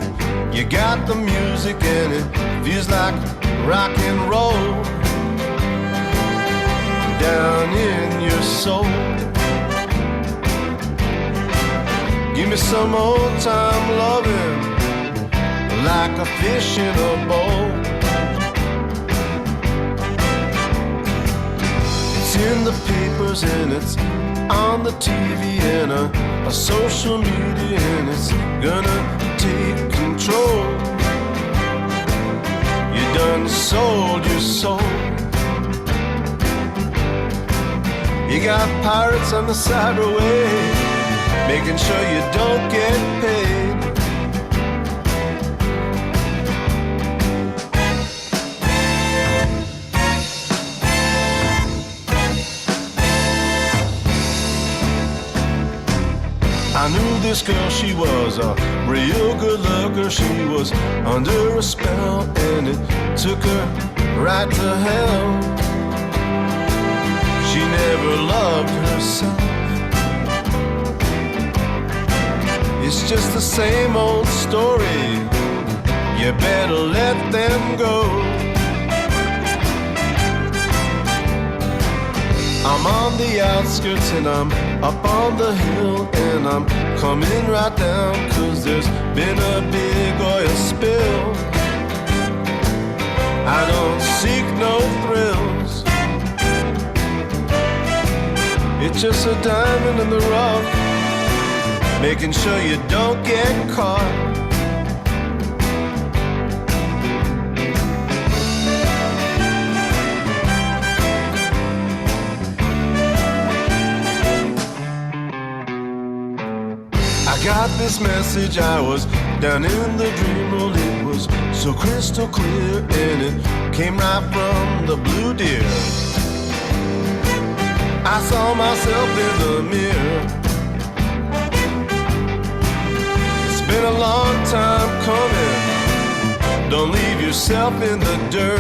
D: you got the music and it feels like rock and roll down in your soul. Give me some old time loving, like a fish in a bowl. It's in the papers and it's on the TV and a social media, and it's gonna take control. You done sold your soul. You got pirates on the cyberway, making sure you don't get paid. I knew this girl, she was a real good looker. She was under a spell and it took her right to hell. She never loved herself. It's just the same old story. You better let them go. I'm on the outskirts and I'm up on the hill, and I'm coming right down 'cause there's been a big oil spill. I don't seek no thrills. It's just a diamond in the rough, making sure you don't get caught. I got this message, I was down in the dream world. It was so crystal clear, and it came right from the blue deer. I saw myself in the mirror. It's been a long time coming. Don't leave yourself in the dirt.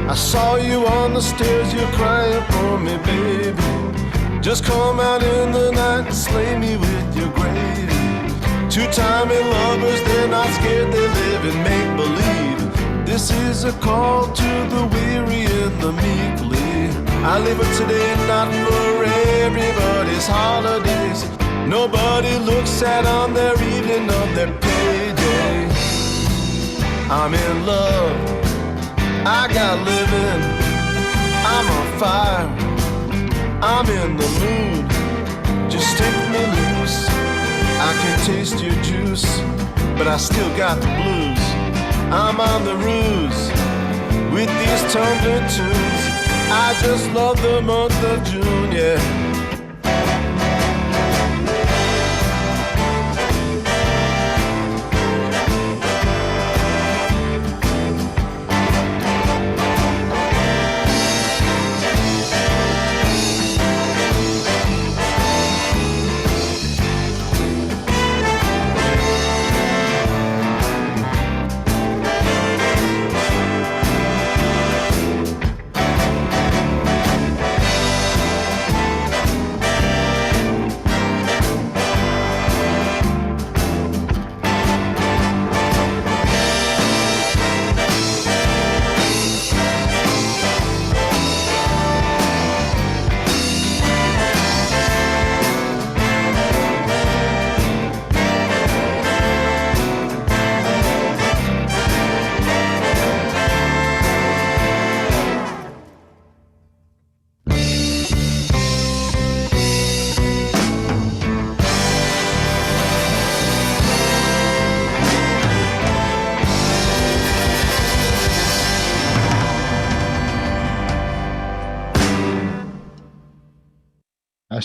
D: I saw you on the stairs, you're crying for me, baby. Just come out in the night and slay me with your gravy. Two-timing lovers, they're not scared, they live in make-believe. This is a call to the weary and the meekly. I live it today, not for everybody's holidays. Nobody looks at on their evening of their payday. I'm in love, I got living, I'm on fire, I'm in the mood, just take me loose. I can taste your juice, but I still got the blues. I'm on the ruse, with these tumbling tunes. I just love the month of June, yeah.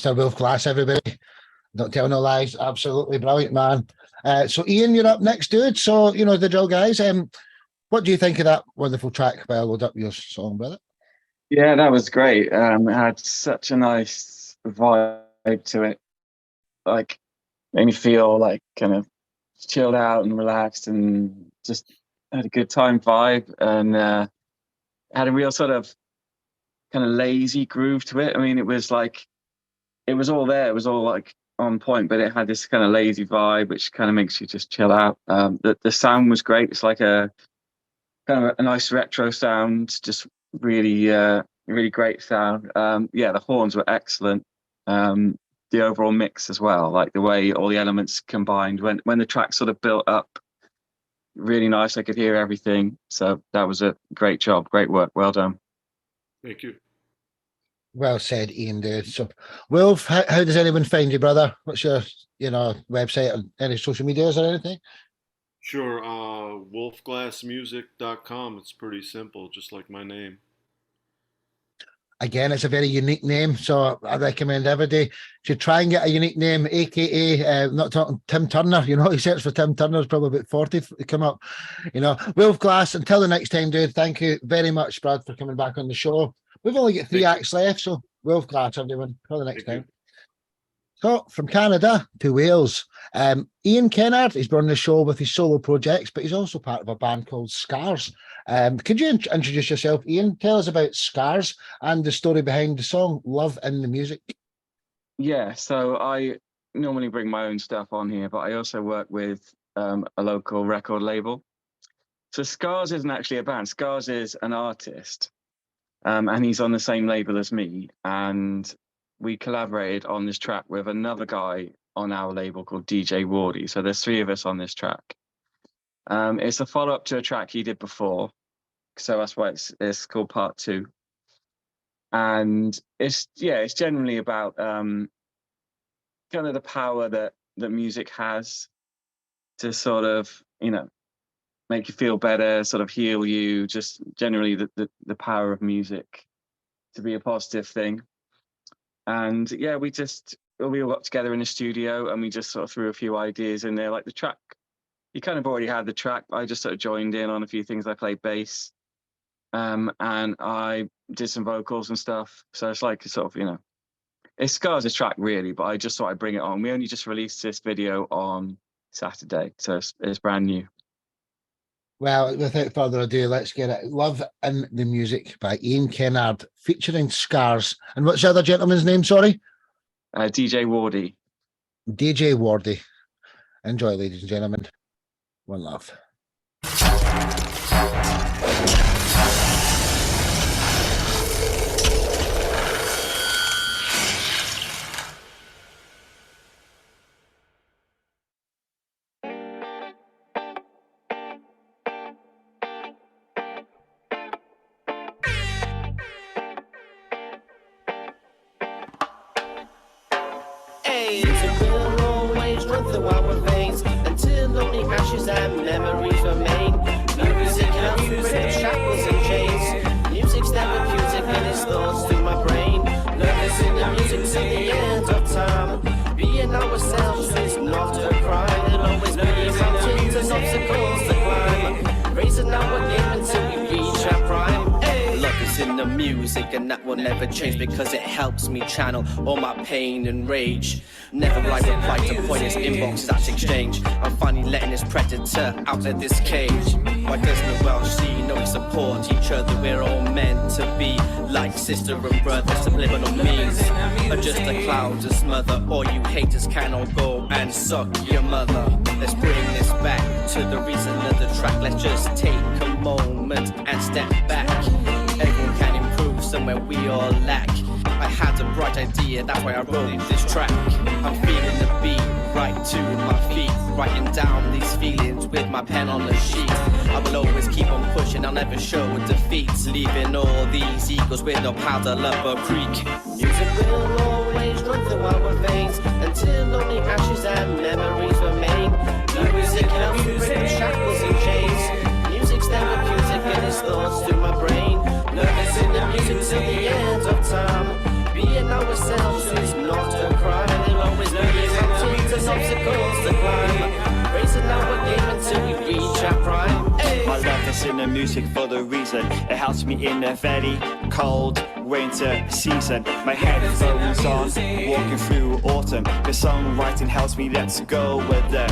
A: Mr. Wolf Glass, everybody. Don't tell no lies. Absolutely brilliant, man. So, Ian, you're up next, dude. So, you know the drill, guys. What do you think of that wonderful track by Load Up Your Song, brother?
O: Yeah, that was great. It had such a nice vibe to it. Like, made me feel like kind of chilled out and relaxed and just had a good time vibe, and had a real sort of kind of lazy groove to it. I mean, it was like, it was all there. It was all like on point, but it had this kind of lazy vibe, which kind of makes you just chill out. The sound was great. It's like a kind of a nice retro sound, just really, really great sound. Yeah, the horns were excellent. The overall mix as well, like the way all the elements combined when the track sort of built up, really nice. I could hear everything. So that was a great job. Great work. Well done.
N: Thank you.
A: Well said, Ian, dude. So, Wolf, how does anyone find you, brother? What's your, website or any social medias or anything?
N: Sure. Wolfglassmusic.com. It's pretty simple, just like my name.
A: Again, it's a very unique name, so I recommend everybody should try and get a unique name, aka not talking Tim Turner. You search for Tim Turner, it's probably about 40 to come up. Wolf Glass, until the next time, dude, thank you very much, Brad, for coming back on the show. We've only got 3 acts left, so Wolf Glass, everyone, till the next time. So, from Canada to Wales, Ian Kennard, he's been on the show with his solo projects, but he's also part of a band called Scars. Could you introduce yourself, Ian? Tell us about Scars and the story behind the song Love in the Music.
O: Yeah, so I normally bring my own stuff on here, but I also work with a local record label. So Scars isn't actually a band. Scars is an artist, and he's on the same label as me. And we collaborated on this track with another guy on our label called DJ Wardy. So there's 3 of us on this track. It's a follow-up to a track he did before, so that's why it's called Part 2. And it's generally about kind of the power that music has to sort of, you know, make you feel better, sort of heal you, just generally the power of music to be a positive thing. And yeah, we all got together in the studio and we just sort of threw a few ideas in there. Like the track, you kind of already had the track, but I just sort of joined in on a few things. I played bass, and I did some vocals and stuff. So it's like sort of, you know, it scars a track really, but I just thought I'd bring it on. We only just released this video on Saturday, so it's brand new.
A: Well, without further ado, let's get it. Love in the Music by Ian Kennard, featuring Scars. And what's the other gentleman's name, sorry?
O: DJ Wardy.
A: DJ Wardy. Enjoy, ladies and gentlemen. One love.
P: Music will always run through our veins until only ashes and memories remain. Music helps break shackles and chains. Music's therapeutic and its thoughts to my brain. Love is in the music to the end of time. Being ourselves is not a crime. There'll always be mountains and obstacles to climb. Raising our game until we reach our prime. Love is in the music and that will never change because it helps me channel all my pain and rage. Never write reply to pointless inbox, that's exchange. I'm finally letting this predator out of this cage. Why doesn't the world see no we support each other? We're all meant to be like sister and brother. Subliminal means are just a cloud to smother. All you haters can all go and suck your mother. Let's bring this back to the reason of the track. Let's just take a moment and step back. Everyone can improve somewhere we all lack. I had a bright idea, that's why I wrote this track. I'm feeling the beat right to my feet, writing down these feelings with my pen on the sheet. I will always keep on pushing, I'll never show defeats, leaving all these egos with no powder up a creek. Music will always run through our veins until only ashes and memories remain. Music helps break shackles and chains. Music's therapeutic and its thoughts to my brain. Love is in the music till the end of time. Being ourselves is not a crime. There'll always be mountains and obstacles to climb. Raising our game until we reach our prime.
Q: My love is in the music for the reason it helps me in a very cold winter season. My headphones on, walking through autumn. The songwriting helps me, let's go with them.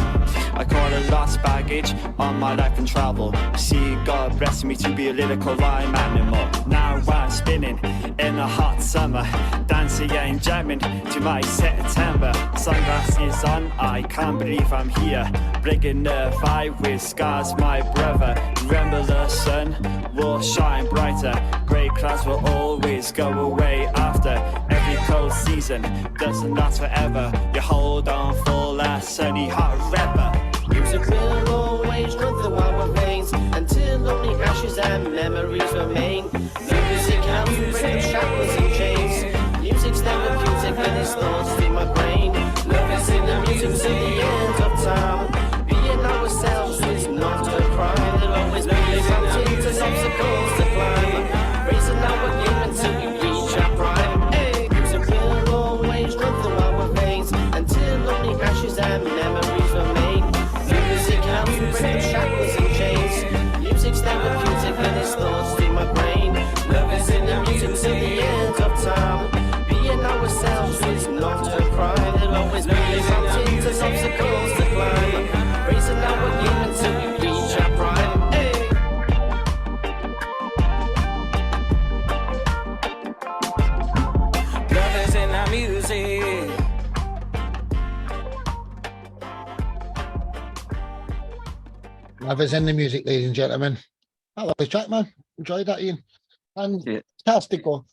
Q: I call it lost baggage on my life and travel. See, God bless me to be a lyrical rhyme animal. Now I'm spinning in a hot summer, dancing and jamming to my September. Sunglasses on, I can't believe I'm here, breaking the vibe with Scars, my brother. Remember the sun will shine brighter. Grey clouds will always go away after every cold season. Doesn't last forever. You hold on for that sunny hot weather.
P: Music will always run through our veins until only ashes and memories remain. Music helps break the shackles and chains. Music's therapeutic and its thoughts to my brain. Love is in the music till the end of time. Being ourselves is not a crime. There'll always be mountains and obstacles to climb. Raising our game until we reach our prime. Music will always run through our veins until only ashes and memories remain. Music helps break the shackles and chains. Music's therapeutic and its thoughts to my brain. Love is in the music till the end of time. Being ourselves is not a crime. There'll always be mountains and obstacles to climb. Raising our game until we reach our prime. Love is in our music.
A: Love is in the music, ladies and gentlemen. I love the track, man. Enjoyed that, Ian. Fantastico.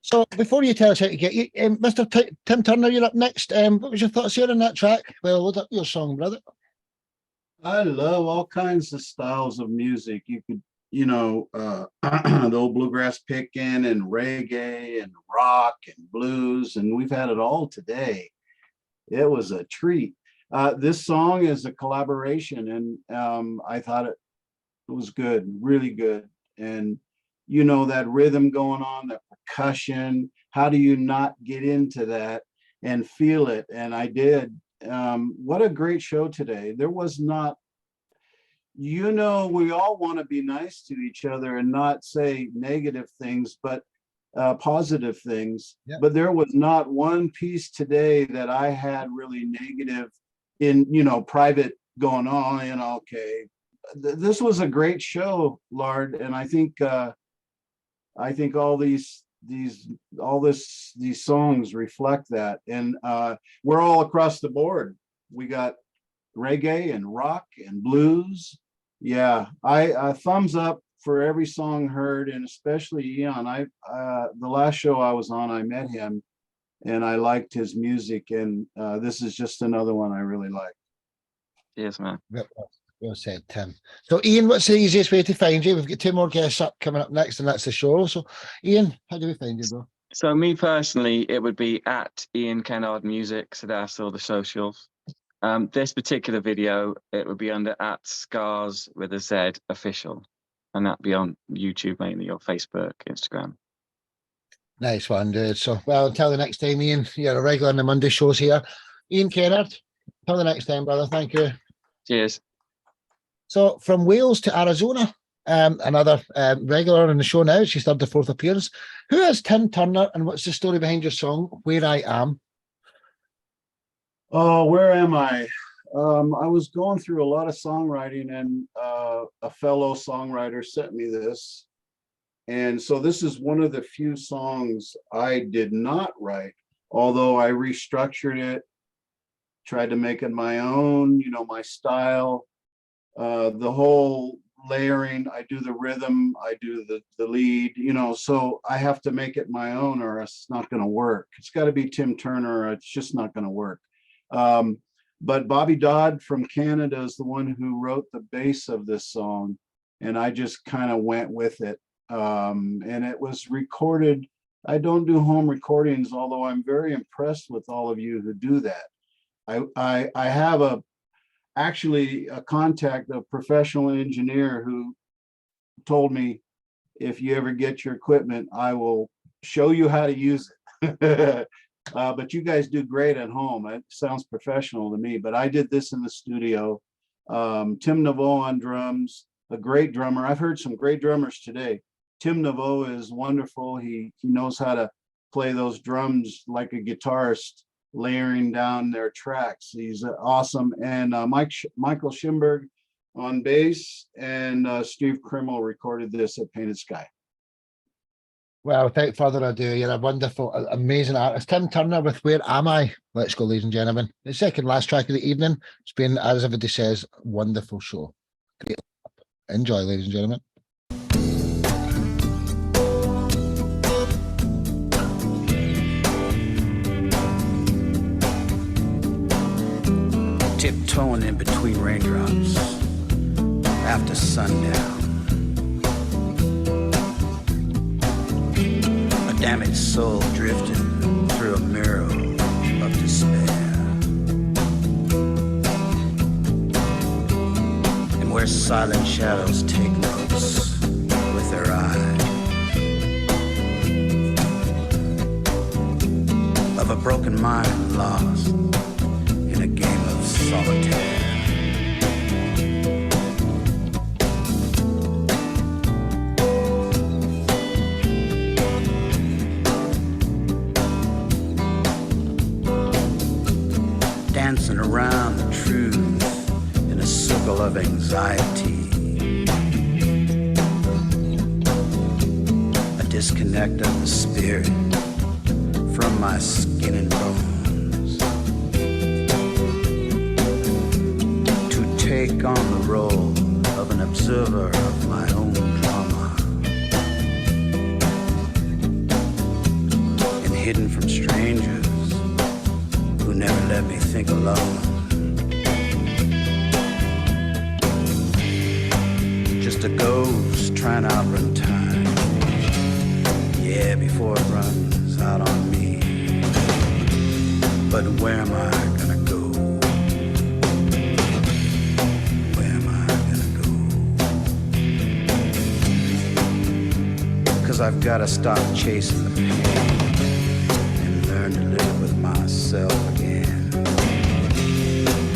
A: So before you tell us how to get you, Mr. Tim Turner, you're up next. What was your thoughts here on that track? Well, load up your song, brother.
R: I love all kinds of styles of music. You could, the old bluegrass picking and reggae and rock and blues, and we've had it all today. It was a treat. This song is a collaboration, and I thought it was good, really good. And that rhythm going on, that percussion, how do you not get into that and feel it? And I did. What a great show today. There was not, we all want to be nice to each other and not say negative things, but positive things.
A: Yeah.
R: But there was not one piece today that I had really negative in, private going on, okay. This was a great show, Lard, and I think all these songs reflect that, and we're all across the board. We got reggae and rock and blues. Yeah, I thumbs up for every song heard, and especially Ian. The last show I was on, I met him, and I liked his music, and this is just another one I really like.
O: Yes, man.
A: Well said, Tim. So, Ian, what's the easiest way to find you? We've got 2 more guests up coming up next, and that's the show. So, Ian, how do we find you, bro?
O: So me personally, it would be at Ian Kennard Music. So that's all the socials. This particular video, it would be under at Scars with a Z official, and that'd be on YouTube mainly, or Facebook, Instagram.
A: Nice one, dude. So, well, until the next time, Ian, you're a regular on the Monday shows here. Ian Kennard, until the next time, brother. Thank you.
O: Cheers.
A: So, from Wales to Arizona, another regular on the show now. She's done the 4th appearance. Who is Tim Turner, and what's the story behind your song, Where I Am?
R: Oh, where am I? I was going through a lot of songwriting, and a fellow songwriter sent me this. And so this is one of the few songs I did not write, although I restructured it, tried to make it my own, my style. The whole layering, I do the rhythm, I do the lead, so I have to make it my own, or it's not going to work. It's got to be Tim Turner, or it's just not going to work. But Bobby Dodd from Canada is the one who wrote the bass of this song, and I just kind of went with it. And it was recorded. I don't do home recordings, although I'm very impressed with all of you who do that. I have actually a contact, a professional engineer, who told me, if you ever get your equipment, I will show you how to use it. But you guys do great at home. It sounds professional to me, but I did this in the studio. Tim Naveau on drums, a great drummer. I've heard some great drummers today. Tim Naveau is wonderful. He knows how to play those drums like a guitarist, layering down their tracks. He's awesome. And Michael Schimberg on bass, and Steve Krimmel recorded this at Painted Sky.
A: Well, without further ado, you're a wonderful, amazing artist. Tim Turner with Where Am I? Let's go, ladies and gentlemen. The second last track of the evening. It's been, as everybody says, wonderful show. Great. Enjoy, ladies and gentlemen.
S: Tiptoeing in between raindrops after sundown. A damaged soul drifting through a mirror of despair. And where silent shadows take notes with their eyes of a broken mind lost in a game of solitaire. Dancing around the truth in a circle of anxiety. A disconnect of the spirit from my skin and bones. To take on the role of an observer of my own drama. hidden from strangers who never let me think alone. Just a ghost trying to outrun time. Yeah, before it runs out on me. But where am I gonna go? Where am I gonna go? 'Cause I've gotta stop chasing the pain and learn to live with myself again.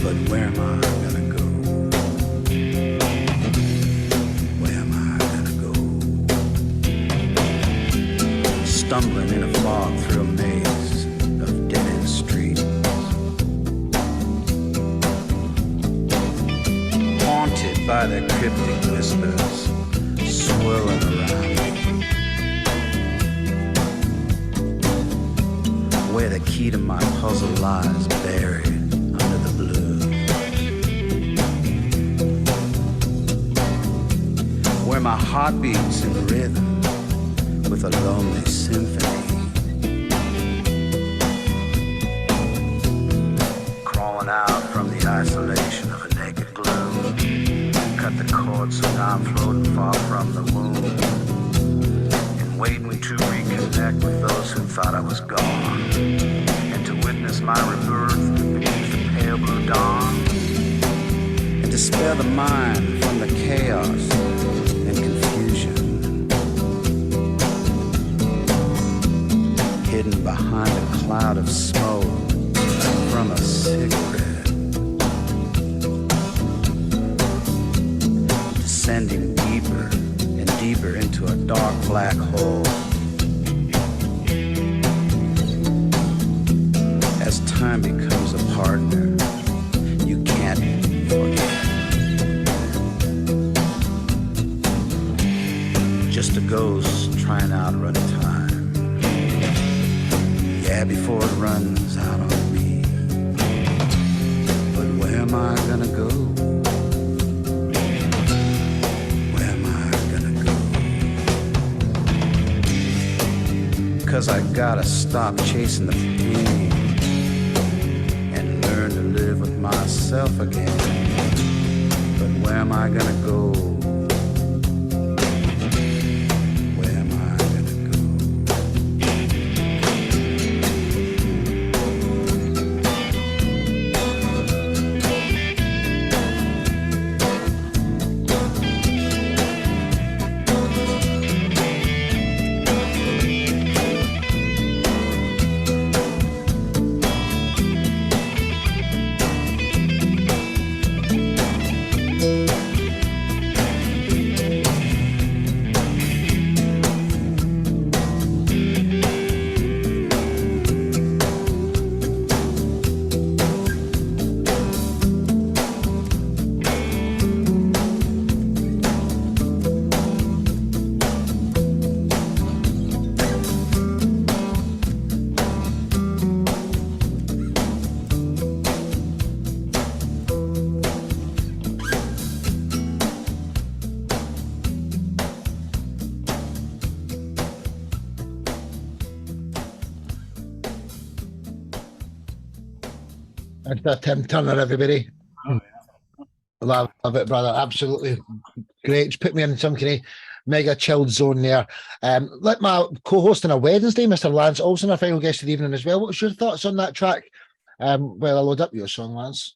S: But where am I gonna go? Where am I gonna go? Stumbling in a fog through a maze of dead-end streets, haunted by their cryptic whispers swirling around me, where the key to my puzzle lies buried under the blue, where my heart beats in rhythm with a lonely symphony, crawling out from the isolation of a naked gloom. Cut the cord so now I'm floating far from the womb, and waiting to reconnect with those who thought I was gone, and to witness my rebirth beneath the pale blue dawn, and to spare the mind from the chaos and confusion hidden behind a cloud of smoke from a cigarette, descending deeper and deeper into a dark black hole. As time becomes a partner you can't forget, just a ghost trying to outrun time. Yeah, before it runs out on me. But where am I gonna go? Where am I gonna go? 'Cause I gotta stop chasing the pain and learn to live with myself again. But where am I gonna go?
A: That's Tim Turner, everybody. Love it, brother. Absolutely great. Just put me in some kind of mega chilled zone there. Let my co-host on a Wednesday, Mr. Lance Olsen, our final guest of the evening as well. What's your thoughts on that track? Well, I'll load up your song, Lance.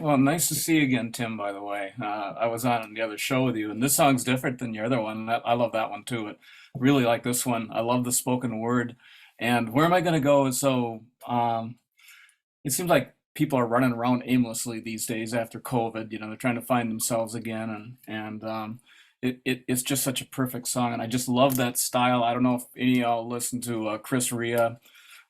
T: Well, nice to see you again, Tim, by the way. I was on the other show with you, and this song's different than your other one. I love that one too. I really like this one. I love the spoken word. And where am I going to go? So it seems like people are running around aimlessly these days after COVID. You know, they're trying to find themselves again, and it's just such a perfect song. And I just love that style. I don't know if any of y'all listen to Chris Rea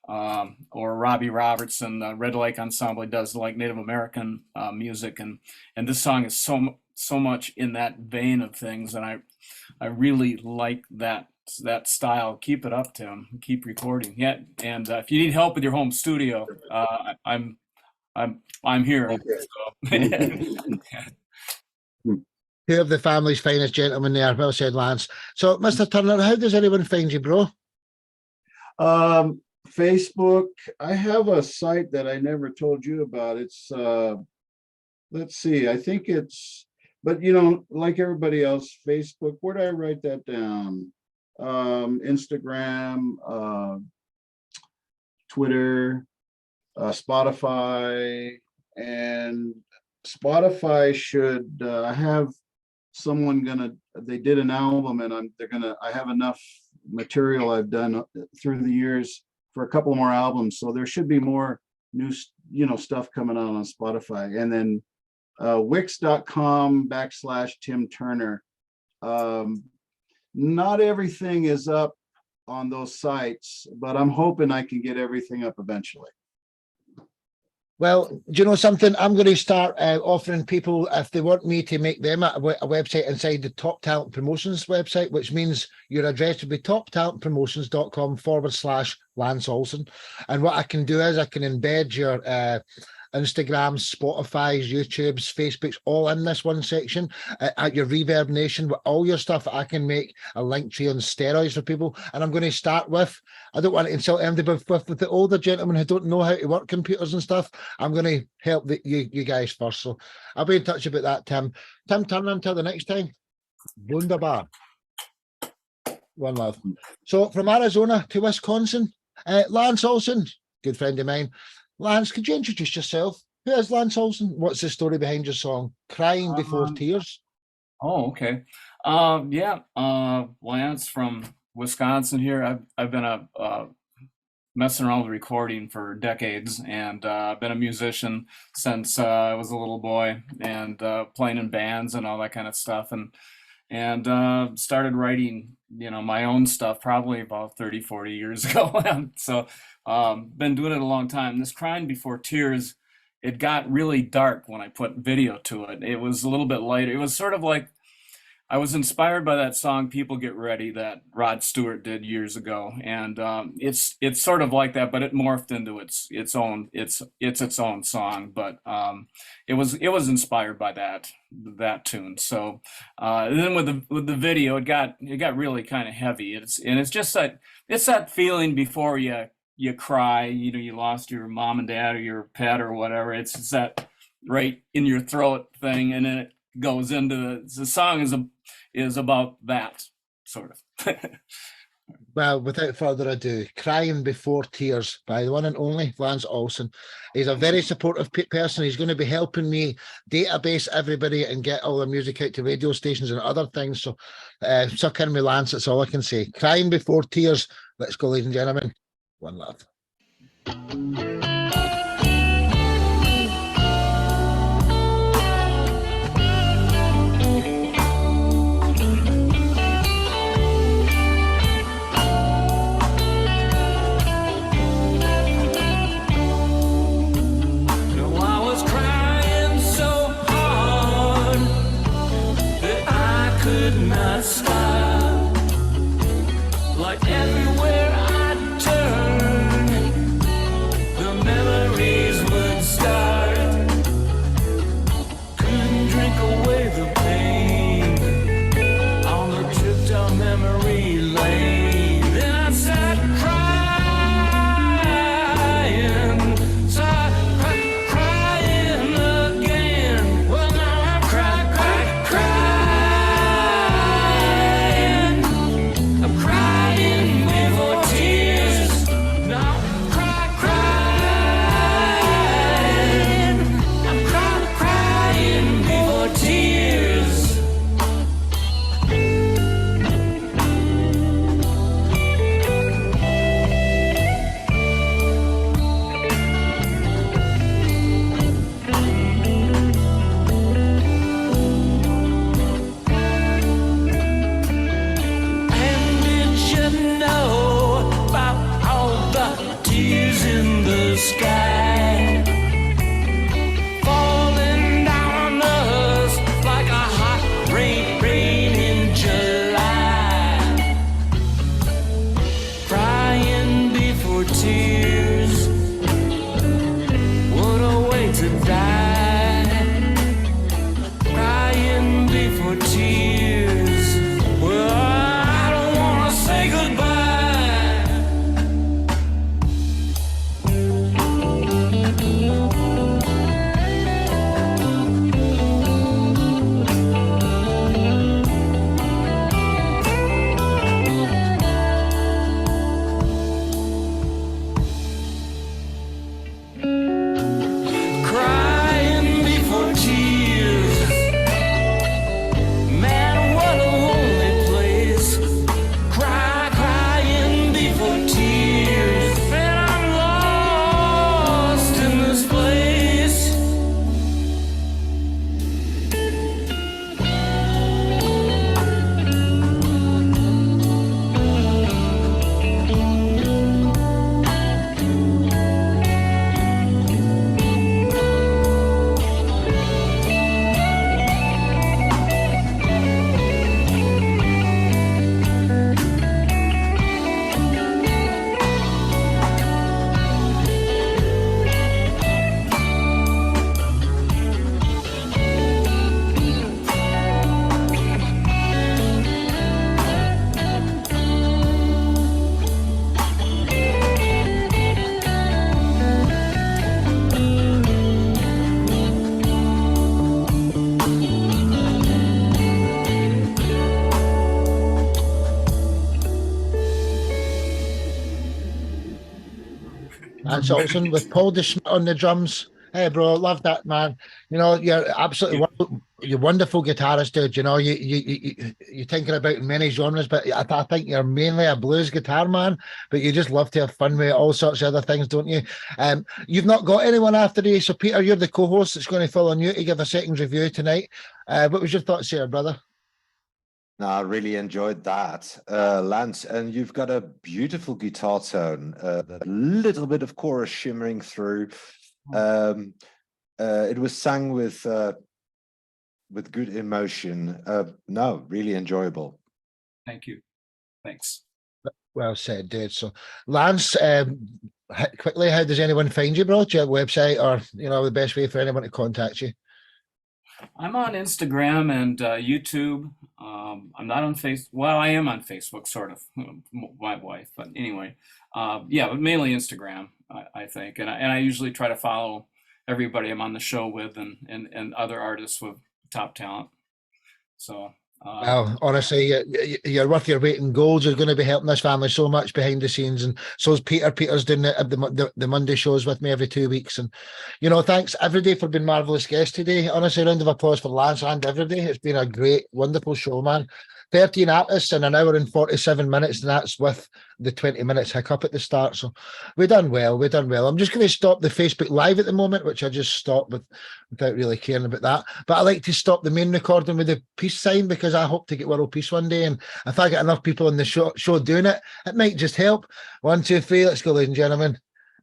T: or Robbie Robertson. Red Lake Ensemble does like Native American music, and this song is so much in that vein of things, and I really like that style. Keep it up, Tim. Keep recording. Yeah, and if you need help with your home studio, I'm here.
A: Okay. Two of the family's finest gentlemen there. Well said, Lance. So, Mr. Turner, how does anyone find you, bro?
R: Facebook, I have a site that I never told you about. It's let's see, I think it's, but you know, like everybody else, Facebook, where did I write that down? Instagram, Twitter, Spotify, and Spotify should have someone they did an album, and I have enough material I've done through the years for a couple more albums, so there should be more new stuff coming out on Spotify. And then wix.com/Tim Turner. Not everything is up on those sites, but I'm hoping I can get everything up eventually.
A: Well, do you know something? I'm going to start offering people, if they want me to make them a website inside the Top Talent Promotions website, which means your address would be toptalentpromotions.com/Lance Olson. And what I can do is I can embed your Instagram, Spotify's, YouTube's, Facebook's, all in this one section. At your Reverb Nation, with all your stuff, I can make a link tree on steroids for people. And I'm going to start with, I don't want to insult anybody, but with the older gentlemen who don't know how to work computers and stuff, I'm going to help you guys first. So I'll be in touch about that, Tim. Tim Turner, until the next time. Wunderbar. One love. So from Arizona to Wisconsin, Lance Olson, good friend of mine. Lance, could you introduce yourself? Who is Lance Olson? What's the story behind your song, Crying Before Tears?
T: Oh, okay. Lance from Wisconsin here. I've been messing around with recording for decades, and I've been a musician since I was a little boy, and playing in bands and all that kind of stuff, and started writing, my own stuff probably about 30-40 years ago. So been doing it a long time. This Crying Before Tears, it got really dark when I put video to it. It was a little bit lighter. It was sort of like, I was inspired by that song "People Get Ready" that Rod Stewart did years ago, and it's sort of like that, but it morphed into its own song. But it was inspired by that tune. So then with the video, it got really kind of heavy. It's just that feeling before you cry. You lost your mom and dad or your pet or whatever. It's that right in your throat thing, and then it goes into the song is about that sort of.
A: Well, without further ado, Crying Before Tears by the one and only Lance Olson. He's a very supportive person. He's going to be helping me database everybody and get all the music out to radio stations and other things. So suck in with Lance, that's all I can say. Crying Before Tears. Let's go, ladies and gentlemen. One love.
F: Not stop. Like everywhere I turn, the
A: Lance Olson with Paul DeSmit on the drums. Hey, bro, love that, man. You know, you're absolutely you're wonderful guitarist, dude. You know, you're thinking about many genres, but I think you're mainly a blues guitar man. But you just love to have fun with all sorts of other things, don't you? You've not got anyone after you, so Peter, you're the co-host that's going to fall on you to give a second review tonight. What was your thoughts here, brother?
L: No, I really enjoyed that, Lance. And you've got a beautiful guitar tone, a little bit of chorus shimmering through. It was sung with good emotion. No, really enjoyable.
T: Thank you. Thanks.
A: Well said, dude. So, Lance, quickly, how does anyone find you, bro? Do you have a website, or the best way for anyone to contact you?
T: I'm on Instagram and YouTube. I'm not on Facebook. Well, I am on Facebook, sort of. My wife, but anyway, yeah, but mainly Instagram, I think. And I usually try to follow everybody I'm on the show with, and other artists with top talent. So.
A: Well, honestly, you're worth your weight in gold. You're going to be helping this family so much behind the scenes, and so is Peter. Peter's doing the Monday shows with me every 2 weeks, and thanks everybody for being marvelous guests today. Honestly, a round of applause for Lance and everybody. It's been a great, wonderful show, man. 13 artists in an hour and 47 minutes, and that's with the 20 minutes hiccup at the start. So we've done well. I'm just going to stop the Facebook Live at the moment, which I just stopped without really caring about that. But I like to stop the main recording with the peace sign, because I hope to get world peace one day. And if I get enough people on the show doing it, it might just help. 1, 2, 3, let's go, ladies and gentlemen.